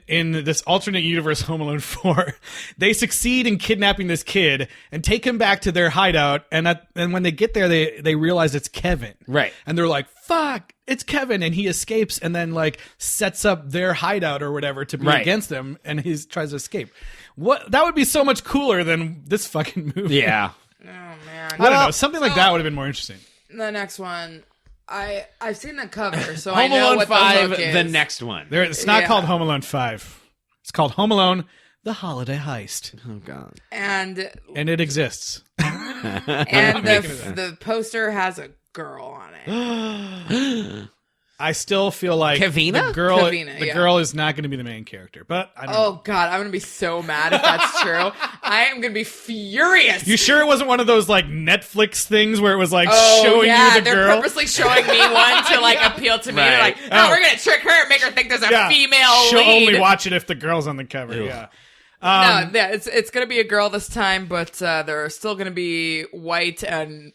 this alternate universe, Home Alone 4, they succeed in kidnapping this kid and take him back to their hideout. And when they get there, they realize it's Kevin. Right. And they're like, "Fuck, it's Kevin!" And he escapes and then like sets up their hideout or whatever to be against them, and he tries to escape. What that would be so much cooler than this fucking movie. Yeah. Oh man. I don't know. Something like that would have been more interesting. The next one, I've seen the cover, so I Home know Alone what 5, the hook is. the next one. It's not Yeah. called Home Alone 5. It's called Home Alone: The Holiday Heist, Oh god. and it exists. the poster has a girl on it. I still feel like Kavina? the girl Kavina, girl is not going to be the main character, but I don't know. Oh god, I'm gonna be so mad if that's true. I am gonna be furious. You sure it wasn't one of those like Netflix things where it was like Oh, showing yeah, you the they're girl? purposely showing me one to like appeal to me. Right. They're like, oh, we're gonna trick her and make her think there's a female She'll lead. only watch it if the girl's on the cover. Yeah. No, yeah, it's gonna be a girl this time, but they're still gonna be white and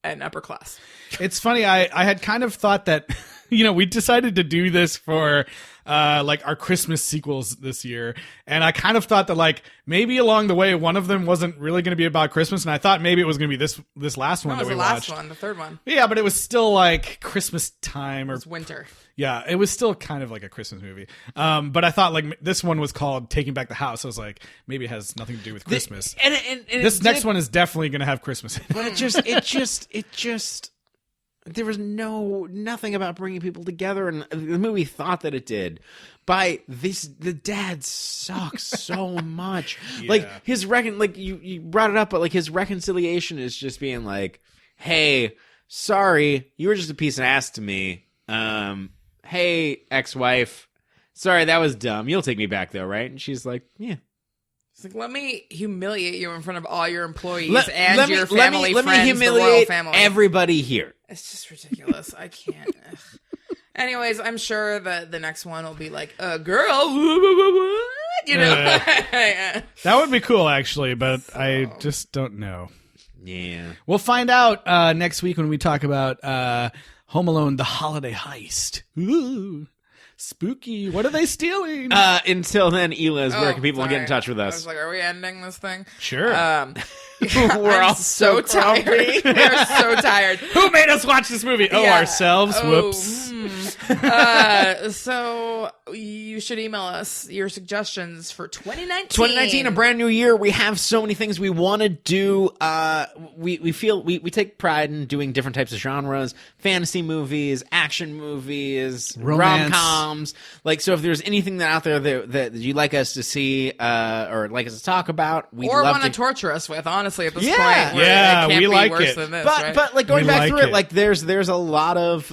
upper class. It's funny. I had kind of thought that, we decided to do this for like our Christmas sequels this year, and I kind of thought that like maybe along the way one of them wasn't really going to be about Christmas, and I thought maybe it was going to be this last one That was that we the last watched. one, the third one. Yeah, but it was still like Christmas time or It's winter. yeah, it was still kind of like a Christmas movie. But I thought like this one was called Taking Back the House. I was like, maybe it has nothing to do with Christmas. And This next one is definitely going to have Christmas in it. But it just there was nothing about bringing people together, and the movie thought that it did. The dad sucks so much. Like his you brought it up, but like his reconciliation is just being like, "Hey, sorry, you were just a piece of ass to me. Hey, ex-wife, sorry, that was dumb. You'll take me back though, right?" And she's like, "Yeah." It's like, let me humiliate you in front of all your employees Let your family, let me friends, the royal humiliate family. everybody here. It's just ridiculous. I can't. Ugh. Anyways, I'm sure that the next one will be like a girl, you know. That would be cool, actually, but I just don't know. Yeah. We'll find out next week when we talk about Home Alone: The Holiday Heist. Ooh, spooky. What are they stealing? Until then, Eliz, where Oh, can people sorry. get in touch with I us? was like, are we ending this thing? Sure. We're all so tired. grumpy. We're so tired. Who made us watch this movie? Oh, Yeah. ourselves. Oh, Whoops. So you should email us your suggestions for 2019. 2019, a brand new year. We have so many things we want to do. We feel we take pride in doing different types of genres: fantasy movies, action movies, romance, rom-coms. Like, so if there's anything out there that you'd like us to see or like us to talk about, we'd or love want to torture us with. Honestly, at this point, yeah, it can't we be like worse it. than this. But like going We back like through it, it. like there's a lot of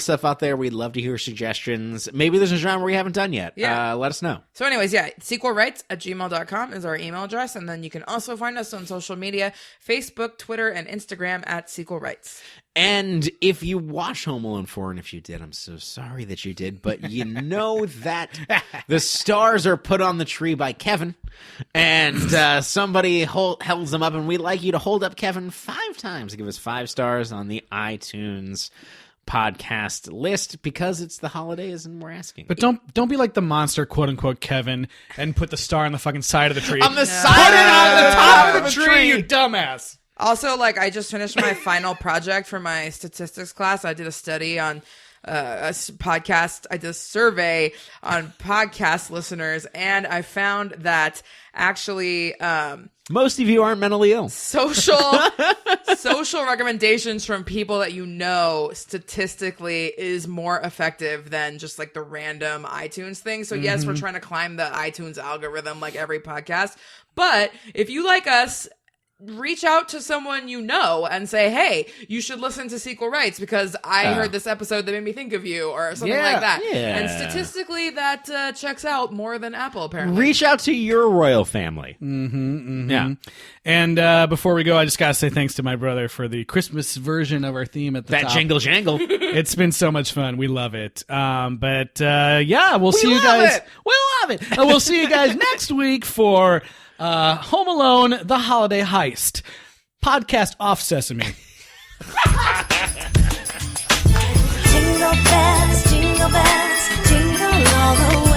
stuff out there. We'd love to hear suggestions. Maybe there's a genre we haven't done yet. Yeah. Let us know. So anyways, sequelrights@gmail.com is our email address. And then you can also find us on social media, Facebook, Twitter, and Instagram at Sequel Rights. And if you watch Home Alone 4, and if you did, I'm so sorry that you did, but you know that the stars are put on the tree by Kevin, and somebody holds them up, and we'd like you to hold up Kevin 5 times. Give us 5 stars on the iTunes podcast list, because it's the holidays and we're asking. But don't be like the monster, quote unquote, Kevin, and put the star on the fucking side of the tree. On the Put side it on the top of the tree. tree, you dumbass. Also, like, I just finished my final project for my statistics class. I did a study on podcast. I did a survey on podcast listeners, and I found that actually most of you aren't mentally ill. social recommendations from people that you know statistically is more effective than just like the random iTunes thing. So yes, we're trying to climb the iTunes algorithm like every podcast. But if you like us, reach out to someone you know and say, hey, you should listen to Sequel Rights because I heard this episode that made me think of you, or something like that. Yeah. And statistically, that checks out more than Apple, apparently. Reach out to your royal family. Yeah. And before we go, I just got to say thanks to my brother for the Christmas version of our theme at the top. That jingle jangle. It's been so much fun. We love it. Yeah, we'll see you guys. it. We love it. We'll see you guys next week for Home Alone, The Holiday Heist. Podcast off Sesame. Jingle bells, jingle all the way.